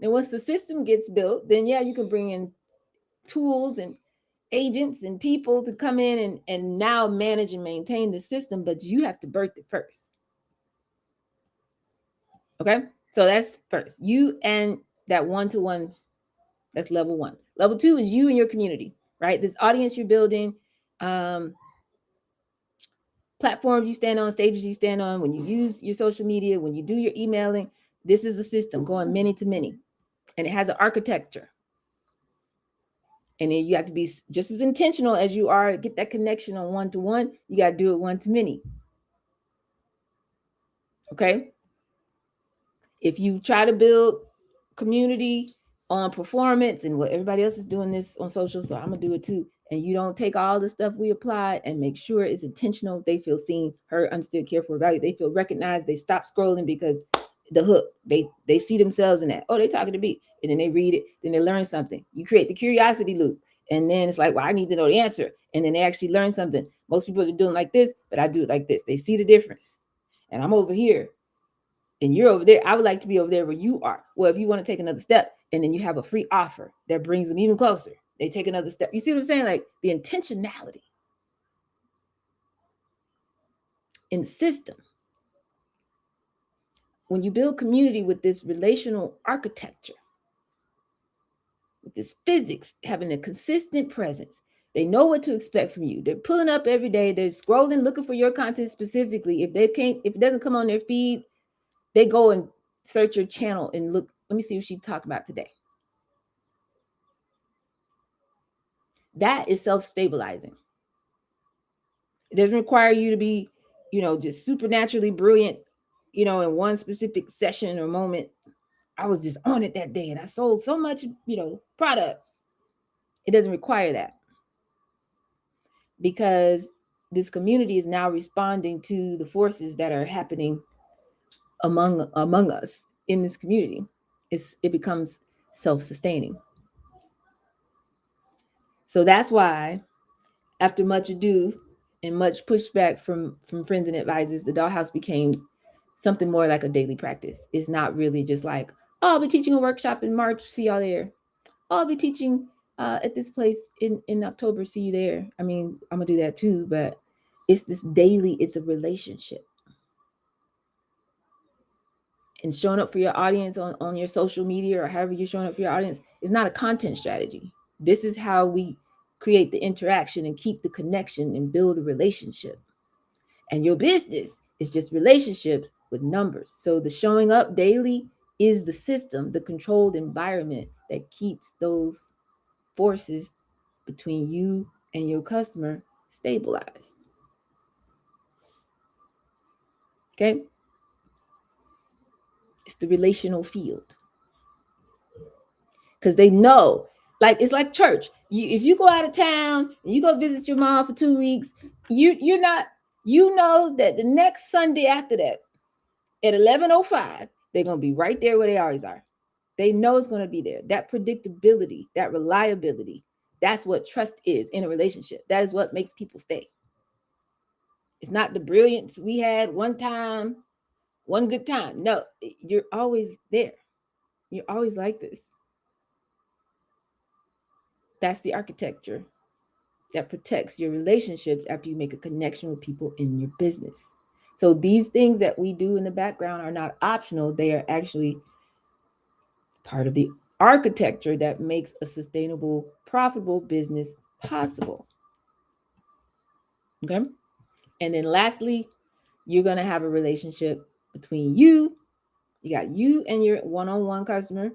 And once the system gets built, then yeah, you can bring in tools and agents and people to come in and now manage and maintain the system, but you have to birth it first. Okay, so that's first. You and that one-to-one, that's level 1. Level 2 is you and your community, right? This audience you're building, platforms you stand on, stages you stand on, when you use your social media, when you do your emailing, this is a system going many to many, and it has an architecture. And then you have to be just as intentional as you are, get that connection on one-to-one. You got to do it one-to-many. Okay. If you try to build community on performance and what everybody else is doing this on social, so I'm going to do it too. And you don't take all the stuff we apply and make sure it's intentional. They feel seen, heard, understood, cared for, valued. They feel recognized. They stop scrolling because the hook, they see themselves in that. Oh, they talking to me. And then they read it. Then they learn something. You create the curiosity loop. And then it's like, well, I need to know the answer. And then they actually learn something. Most people are doing like this, but I do it like this. They see the difference. And I'm over here and you're over there. I would like to be over there where you are. Well, if you want to take another step and then you have a free offer that brings them even closer, they take another step. You see what I'm saying? Like the intentionality in the system. When you build community with this relational architecture, with this physics, having a consistent presence, they know what to expect from you. They're pulling up every day. They're scrolling, looking for your content specifically. If it doesn't come on their feed, they go and search your channel and look. Let me see what she talked about today. That is self-stabilizing. It doesn't require you to be, just supernaturally brilliant, in one specific session or moment. I was just on it that day and I sold so much, product. It doesn't require that, because this community is now responding to the forces that are happening among us in this community. It becomes self-sustaining. So that's why, after much ado and much pushback from friends and advisors, the Dollhouse became something more like a daily practice. It's not really just like, oh, I'll be teaching a workshop in March, see y'all there. Oh, I'll be teaching at this place in October, see you there. I mean, I'm gonna do that too, but it's this daily, it's a relationship. And showing up for your audience on your social media or however you're showing up for your audience is not a content strategy. This is how we create the interaction and keep the connection and build a relationship. And your business is just relationships with numbers. So the showing up daily is the system, the controlled environment that keeps those forces between you and your customer stabilized. Okay? It's the relational field. Because they know, like it's like church. If you go out of town and you go visit your mom for 2 weeks, you're not, that the next Sunday after that at 11:05, they're going to be right there where they always are. They know it's going to be there. That predictability, that reliability, that's what trust is in a relationship. That is what makes people stay. It's not the brilliance we had one time, one good time. No, you're always there. You're always like this. That's the architecture that protects your relationships after you make a connection with people in your business. So these things that we do in the background are not optional. They are actually part of the architecture that makes a sustainable, profitable business possible. Okay. And then lastly, you're going to have a relationship between you. You got you and your one-on-one customer.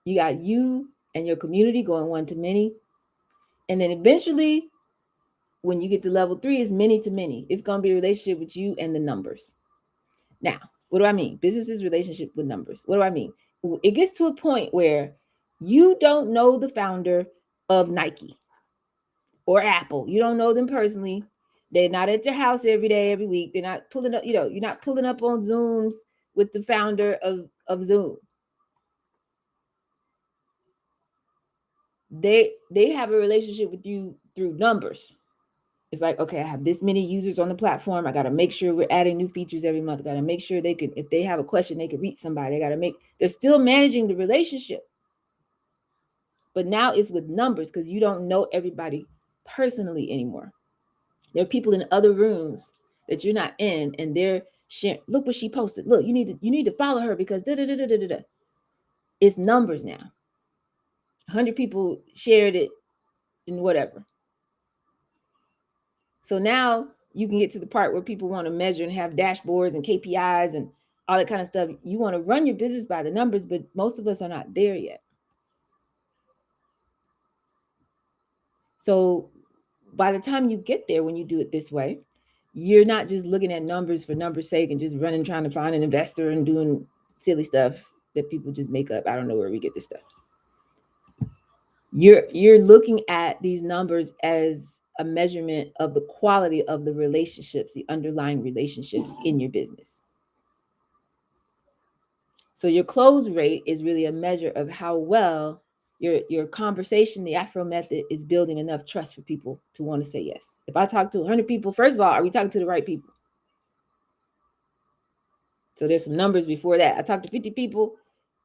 You got you and your community going one to many. And then eventually, when you get to level 3, it's many to many. It's going to be a relationship with you and the numbers. Now, what do I mean? Business's relationship with numbers. What do I mean? It gets to a point where you don't know the founder of Nike or Apple. You don't know them personally. They're not at your house every day, every week. They're not pulling up, you're not pulling up on Zooms with the founder of Zoom. They have a relationship with you through numbers. It's like, okay, I have this many users on the platform. I got to make sure we're adding new features every month. I got to make sure they can, if they have a question, they can reach somebody. They're still managing the relationship. But now it's with numbers because you don't know everybody personally anymore. There are people in other rooms that you're not in, and they're sharing. Look what she posted. Look, you need to follow her because da da da da da da. It's numbers now. 100 people shared it and whatever. So now you can get to the part where people want to measure and have dashboards and KPIs and all that kind of stuff. You want to run your business by the numbers, but most of us are not there yet. So by the time you get there, when you do it this way, you're not just looking at numbers for numbers' sake and just running, trying to find an investor and doing silly stuff that people just make up. I don't know where we get this stuff. You're looking at these numbers as a measurement of the quality of the relationships, the underlying relationships in your business. So your close rate is really a measure of how well your conversation, the Afro method, is building enough trust for people to want to say yes. If I talk to 100 people, first of all, are we talking to the right people? So there's some numbers before that. I talked to 50 people,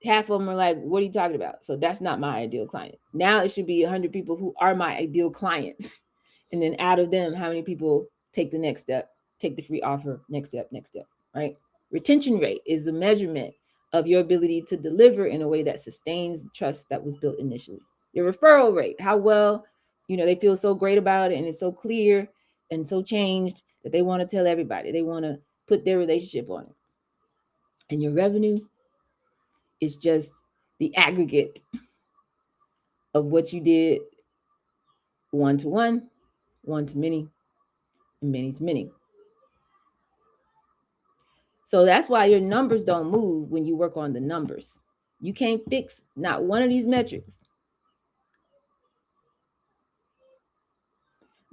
half of them are like, what are you talking about? So that's not my ideal client. Now it should be 100 people who are my ideal clients. And then out of them, how many people take the next step, take the free offer, next step, right? Retention rate is a measurement of your ability to deliver in a way that sustains the trust that was built initially. Your referral rate, how well, they feel so great about it and it's so clear and so changed that they want to tell everybody. They want to put their relationship on it. And your revenue is just the aggregate of what you did one-to-one, one-to-many, and many-to-many. So that's why your numbers don't move when you work on the numbers. You can't fix not one of these metrics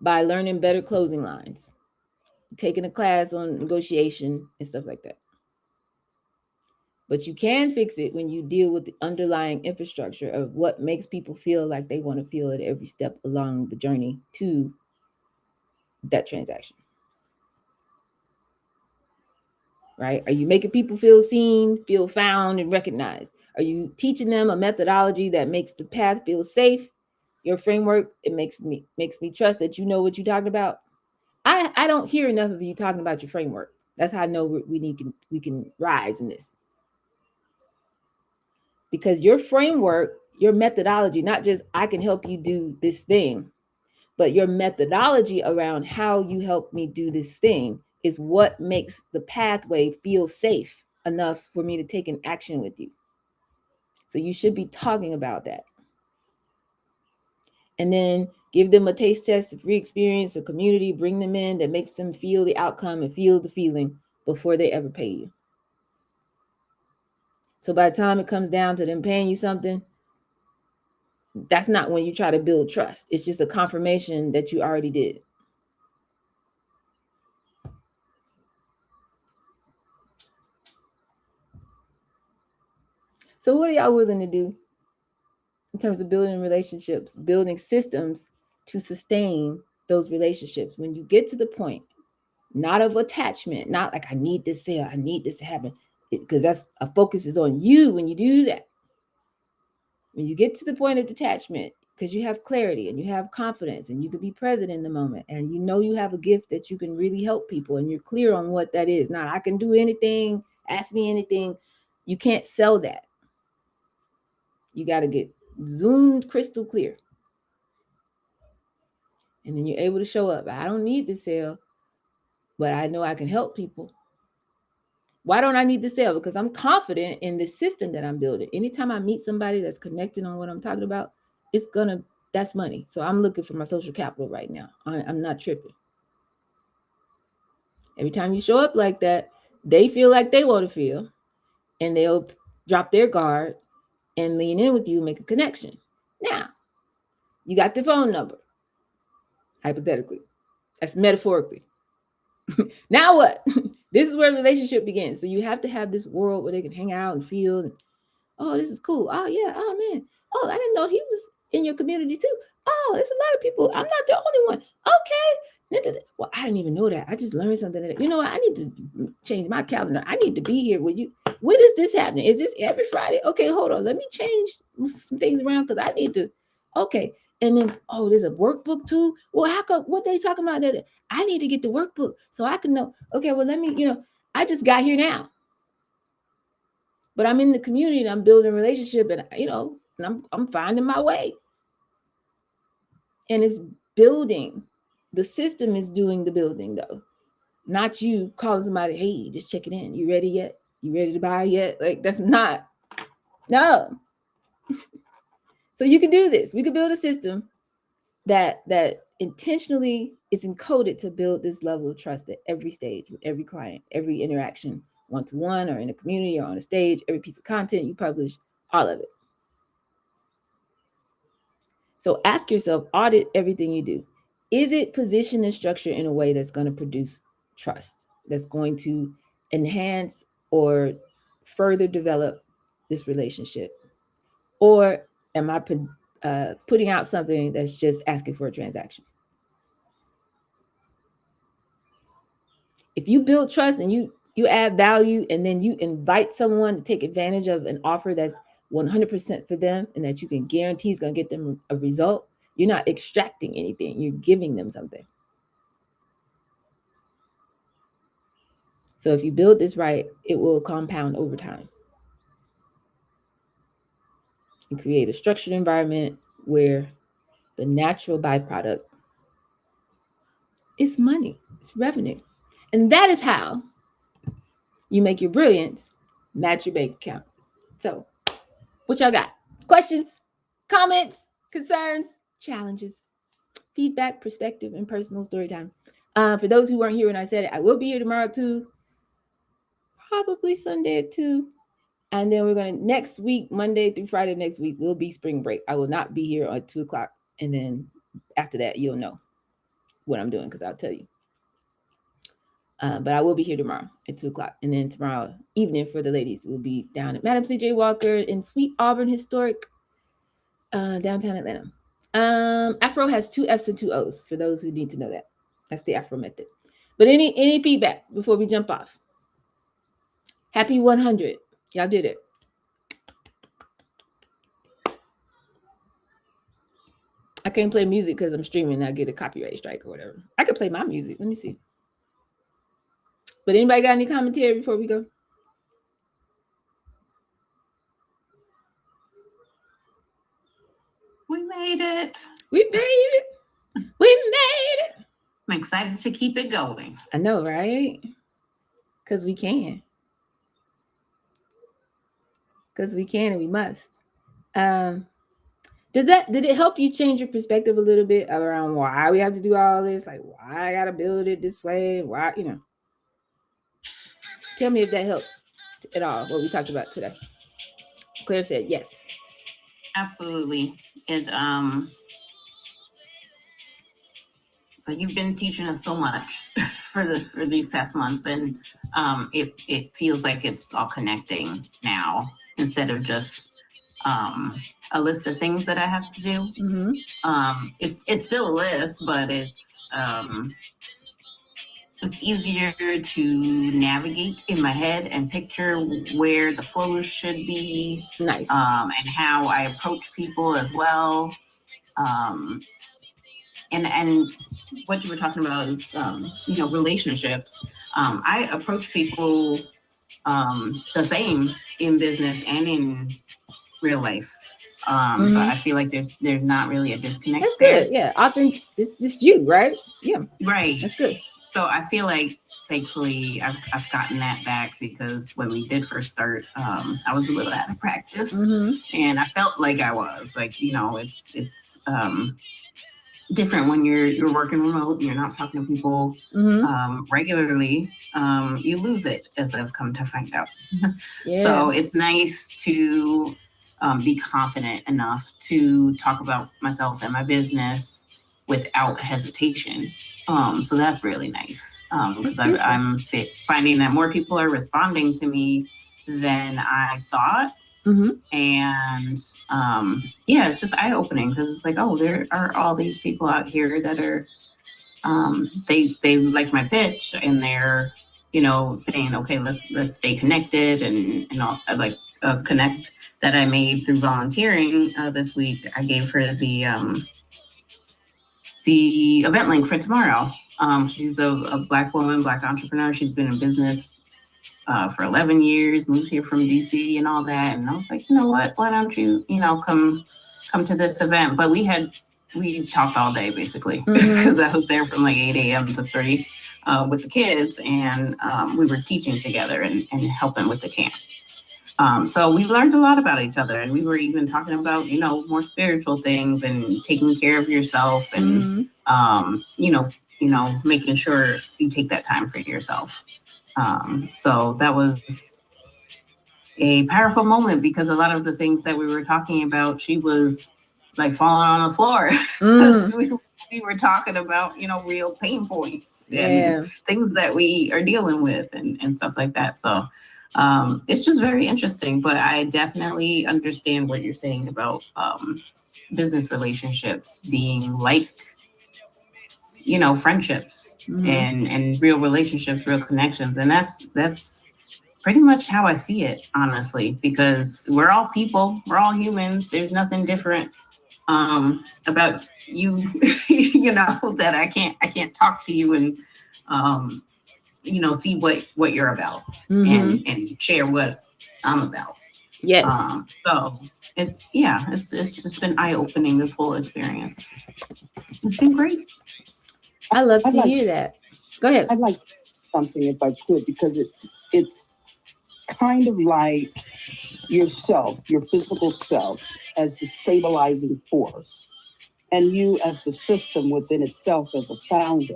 by learning better closing lines, taking a class on negotiation and stuff like that. But you can fix it when you deal with the underlying infrastructure of what makes people feel like they want to feel at every step along the journey to that transaction. Right? Are you making people feel seen, feel found, and recognized? Are you teaching them a methodology that makes the path feel safe? Your framework, it makes me trust that you know what you're talking about. I don't hear enough of you talking about your framework. That's how I know we can rise in this. Because your framework, your methodology, not just I can help you do this thing, but your methodology around how you help me do this thing is what makes the pathway feel safe enough for me to take an action with you. So you should be talking about that. And then give them a taste test, a free experience, a community, bring them in that makes them feel the outcome and feel the feeling before they ever pay you. So by the time it comes down to them paying you something, that's not when you try to build trust. It's just a confirmation that you already did. So what are y'all willing to do in terms of building relationships, building systems to sustain those relationships? When you get to the point, not of attachment, not like I need this sale, I need this to happen, because that's a focus is on you when you do that. When you get to the point of detachment, because you have clarity and you have confidence and you can be present in the moment and you know you have a gift that you can really help people and you're clear on what that is. Now, I can do anything, ask me anything. You can't sell that. You got to get zoomed crystal clear. And then you're able to show up. I don't need the sale, but I know I can help people. Why don't I need the sale? Because I'm confident in the system that I'm building. Anytime I meet somebody that's connected on what I'm talking about, that's money. So I'm looking for my social capital right now. I'm not tripping. Every time you show up like that, they feel like they want to feel, and they'll drop their guard and lean in with you and make a connection. Now, you got the phone number, hypothetically. That's metaphorically. Now what? This is where the relationship begins. So you have to have this world where they can hang out and feel, and, oh, this is cool. Oh, yeah. Oh, man. Oh, I didn't know he was in your community too. Oh, there's a lot of people. I'm not the only one. Okay. Well, I didn't even know that. I just learned something. You know what? I need to change my calendar. I need to be here with you. When is this happening? Is this every Friday? Okay, hold on. Let me change some things around because I need to. Okay. And then, oh, there's a workbook too. Well, how come what they talking about that? I need to get the workbook so I can know. Okay, well, let me, I just got here now. But I'm in the community and I'm building a relationship and, and I'm finding my way. And it's building. The system is doing the building though. Not you calling somebody, hey, just check it in. You ready yet? You ready to buy yet? Like that's not, no. So you can do this. We could build a system that intentionally is encoded to build this level of trust at every stage with every client, every interaction, one-to-one or in a community or on a stage, every piece of content you publish, all of it. So ask yourself, audit everything you do. Is it positioned and structured in a way that's going to produce trust, that's going to enhance or further develop this relationship? Or am I putting out something that's just asking for a transaction? If you build trust and you add value, and then you invite someone to take advantage of an offer that's 100% for them and that you can guarantee is going to get them a result, you're not extracting anything, you're giving them something. So if you build this right, it will compound over time and create a structured environment where the natural byproduct is money, it's revenue. And that is how you make your brilliance match your bank account. So, what y'all got? Questions, comments, concerns, challenges, feedback, perspective, and personal story time. For those who weren't here when I said it, I will be here tomorrow too. Probably Sunday at 2. And then we're going to, next week, Monday through Friday next week, will be spring break. I will not be here at 2 o'clock. And then after that, you'll know what I'm doing because I'll tell you. But I will be here tomorrow at 2 o'clock. And then tomorrow evening for the ladies, we'll be down at Madam C.J. Walker in Sweet Auburn Historic, downtown Atlanta. Afro has 2 F's and 2 O's for those who need to know that. That's the Afro method. But any feedback before we jump off? Happy 100. Y'all did it. I can't play music because I'm streaming. I get a copyright strike or whatever. I could play my music. Let me see. But anybody got any commentary before we go? We made it. We made it. We made it. I'm excited to keep it going. I know, right? Because we can. Because we can and we must. Did it help you change your perspective a little bit around why we have to do all this? Like, why I gotta build it this way? Why, Tell me if that helped at all, what we talked about today. Claire said yes. Absolutely. But you've been teaching us so much for these past months, and it feels like it's all connecting now instead of just a list of things that I have to do. Mm-hmm. It's still a list, but it's easier to navigate in my head and picture where the flows should be. Nice. And how I approach people as well. And what you were talking about is, relationships. I approach people the same in business and in real life. So I feel like there's not really a disconnect. That's good. Yeah. I think it's you, right? Yeah. Right. That's good. So I feel like, thankfully, I've gotten that back, because when we did first start, I was a little out of practice, and I felt like I was like, it's different when you're working remote and you're not talking to people regularly. You lose it, as I've come to find out. Yeah. So it's nice to be confident enough to talk about myself and my business without hesitation. So that's really nice, because I'm finding that more people are responding to me than I thought. And it's just eye-opening, because it's like, oh, there are all these people out here that are they like my pitch, and they're saying, okay, let's stay connected, and all, like a connect that I made through volunteering this week. I gave her the event link for tomorrow. She's a Black woman, Black entrepreneur. She's been in business for 11 years, moved here from DC and all that. And I was like, you know what, why don't you, come to this event? But we talked all day, basically, because I was there from like 8 a.m. to 3 with the kids, and we were teaching together and helping with the camp. So we learned a lot about each other, and we were even talking about, more spiritual things and taking care of yourself, and, making sure you take that time for yourself. So that was a powerful moment, because a lot of the things that we were talking about, she was like falling on the floor. We were talking about, real pain points and things that we are dealing with, and stuff like that. So It's just very interesting, but I definitely understand what you're saying about business relationships being like, friendships and real relationships, real connections. And that's pretty much how I see it, honestly, because we're all people, we're all humans. There's nothing different about you, that I can't talk to you and see what you're about and share what I'm about. Yes. So it's just been eye opening, this whole experience. It's been great. I love to hear that. Go ahead. I'd like something if I could, because it's kind of like yourself, your physical self, as the stabilizing force, and you as the system within itself as a founder.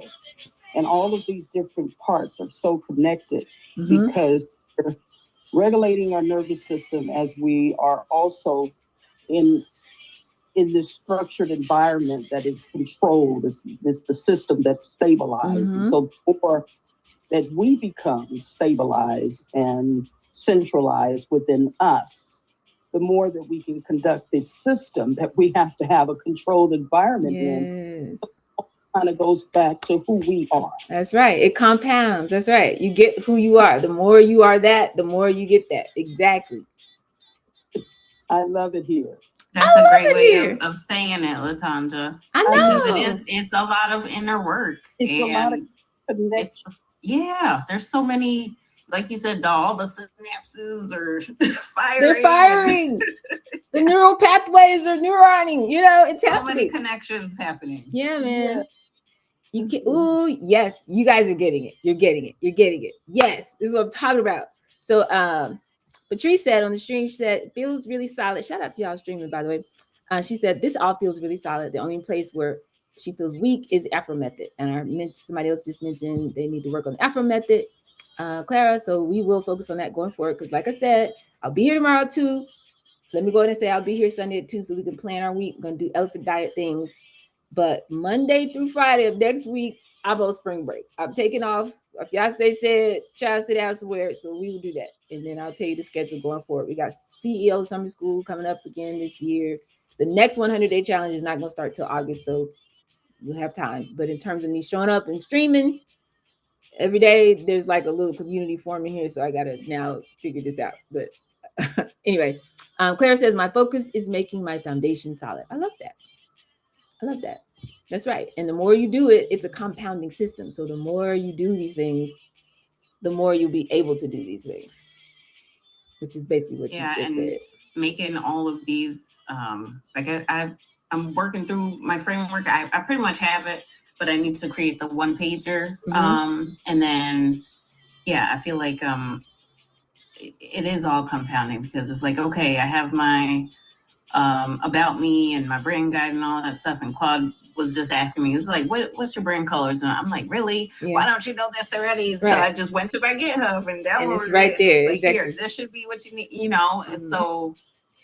And all of these different parts are so connected because we're regulating our nervous system as we are also in this structured environment that is controlled. It's the system that's stabilized. And so the more that we become stabilized and centralized within us, the more that we can conduct this system that we have to have a controlled environment in. Kind of goes back to who we are. That's right. It compounds. That's right. You get who you are. The more you are that, the more you get that. Exactly. I love it here. That's a great way of saying it, LaTanja. I know. Because it's a lot of inner work. It's a lot of connection. There's so many, like you said, all the synapses are firing. They're firing. The neural pathways are neuroning. It's happening. So many connections happening. Yeah, man. Yeah. You get, yes, you guys are getting it. You're getting it. You're getting it. Yes, this is what I'm talking about. So Patrice said on the stream, she said, it feels really solid. Shout out to y'all streaming, by the way. She said, this all feels really solid. The only place where she feels weak is the Afro method. And somebody else just mentioned they need to work on the Afro method, Clara. So we will focus on that going forward. Because like I said, I'll be here tomorrow too. Let me go ahead and say I'll be here Sunday at 2 so we can plan our week. We're going to do elephant diet things. But Monday through Friday of next week, I'm on spring break. I'm taking off. If y'all said, try to sit down somewhere. So we will do that. And then I'll tell you the schedule going forward. We got CEO Summer School coming up again this year. The next 100-day challenge is not going to start till August. So you'll have time. But in terms of me showing up and streaming every day, there's like a little community forming here. So I got to now figure this out. But anyway, Clara says, my focus is making my foundation solid. I love that. I love that. That's right. And the more you do it, it's a compounding system. So the more you do these things, the more you'll be able to do these things, which is basically what you just said. Making all of these, I'm working through my framework. I pretty much have it, but I need to create the one pager. And then, I feel like it is all compounding because it's like, okay, I have my about me and my brand guide and all that stuff. And Claude was just asking me, it's like, what's your brand colors? And I'm like, really? Yeah. Why don't you know this already? Right. So I just went to my GitHub and downloaded it's right there. Like, exactly. Here, this should be what you need, And so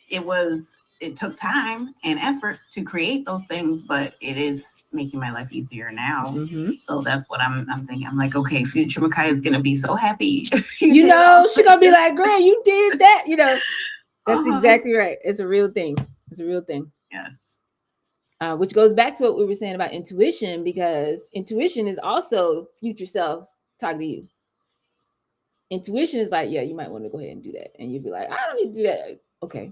it took time and effort to create those things, but it is making my life easier now. So that's what I'm thinking. I'm like, okay, future Micaiah is gonna be so happy. She's gonna be like, girl, you did that, That's exactly right. It's a real thing. It's a real thing. Yes. Which goes back to what we were saying about intuition, because intuition is also future self talking to you. Intuition is like, yeah, you might want to go ahead and do that. And you'd be like, I don't need to do that. Okay.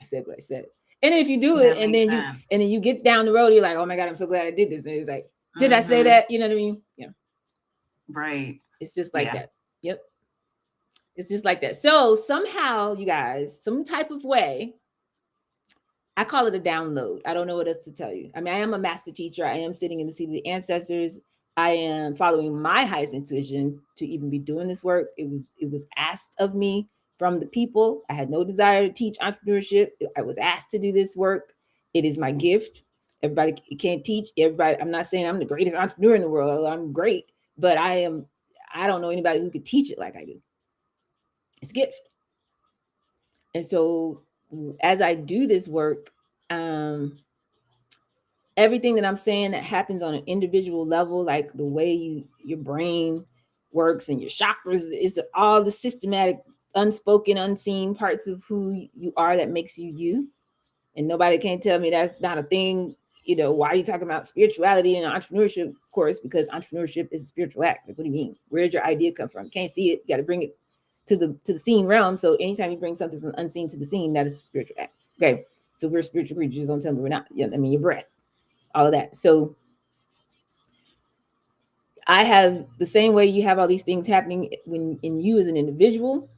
I said what I said. And then if you do it and then you get down the road, you're like, oh my God, I'm so glad I did this. And it's like, did I say that? You know what I mean? Yeah. Right. It's just like that. Yep. It's just like that. So somehow, you guys, some type of way, I call it a download. I don't know what else to tell you. I mean, I am a master teacher. I am sitting in the seat of the ancestors. I am following my highest intuition to even be doing this work. It was asked of me from the people. I had no desire to teach entrepreneurship. I was asked to do this work. It is my gift. Everybody can't teach. Everybody. I'm not saying I'm the greatest entrepreneur in the world. I'm great, but I don't know anybody who could teach it like I do. It's a gift. And so as I do this work, everything that I'm saying that happens on an individual level, like the way your brain works and your chakras, is all the systematic unspoken, unseen parts of who you are that makes you you. And nobody can tell me that's not a thing. You know, why are you talking about spirituality and entrepreneurship? Of course, because entrepreneurship is a spiritual act. Like, what do you mean? Where's your idea come from? Can't see it. You got to bring it to the seen realm. So anytime you bring something from the unseen to the seen, that is a spiritual act. Okay. So we're spiritual creatures. Don't tell me we're not. Yeah, I mean, your breath, all of that. So I have the same way you have all these things happening when in you as an individual,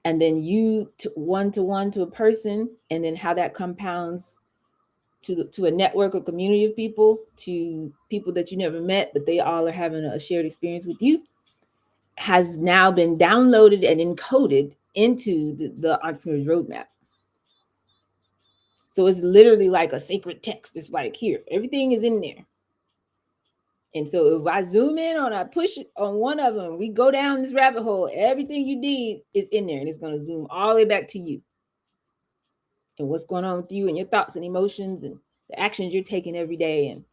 and then you to one to a person, and then how that compounds to a network or community of people, to people that you never met, but they all are having a shared experience with you, has now been downloaded and encoded into the entrepreneur's roadmap. So it's literally like a sacred text. It's like, here, everything is in there. And so if I zoom in on, I push it on one of them, we go down this rabbit hole, everything you need is in there, and it's going to zoom all the way back to you and what's going on with you and your thoughts and emotions and the actions you're taking every day. And,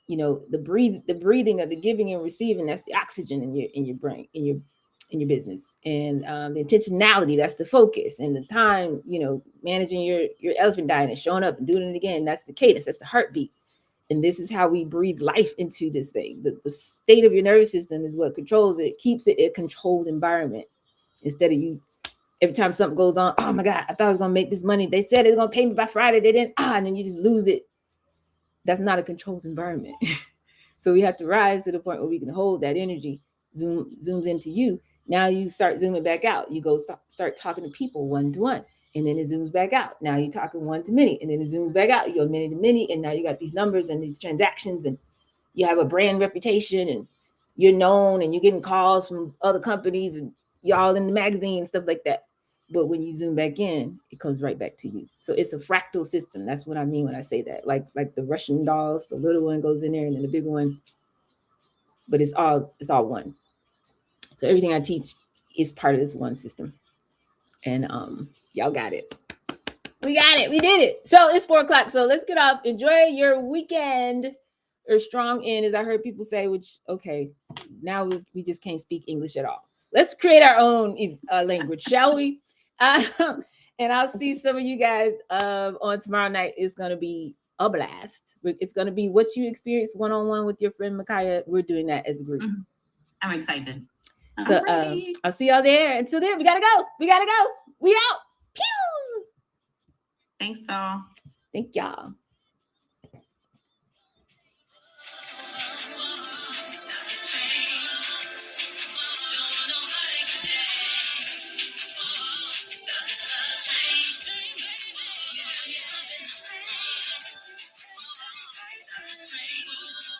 you know, the breathing of the giving and receiving, that's the oxygen in your brain, in your business. And the intentionality, that's the focus. And the time, you know, managing your elephant diet and showing up and doing it again, that's the cadence, that's the heartbeat. And this is how we breathe life into this thing. The state of your nervous system is what controls it, keeps it a controlled environment. Instead of you, every time something goes on, oh my God, I thought I was going to make this money. They said they're going to pay me by Friday. They didn't. And then you just lose it. That's not a controlled environment. So we have to rise to the point where we can hold that energy, zooms into you. Now you start zooming back out. You go start talking to people one-to-one. And then it zooms back out. Now you're talking one to many, and then it zooms back out. You go many to many, and now you got these numbers and these transactions, and you have a brand reputation, and you're known, and you're getting calls from other companies, and y'all in the magazine and stuff like that. But when you zoom back in, it comes right back to you. So it's a fractal system. That's what I mean when I say that. Like the Russian dolls, the little one goes in there, and then the big one. But it's all one. So everything I teach is part of this one system. And y'all got it. We got it. We did it. So it's 4:00. So let's get up. Enjoy your weekend, or strong end, as I heard people say, which, okay, now we just can't speak English at all. Let's create our own language, shall we? And I'll see some of you guys on tomorrow night. It's going to be a blast. It's going to be what you experience one-on-one with your friend Micaiah. We're doing that as a group. I'm excited. So I'll see y'all there. Until then, we got to go. We got to go. We out. Pew! Thanks, doll. Thank y'all.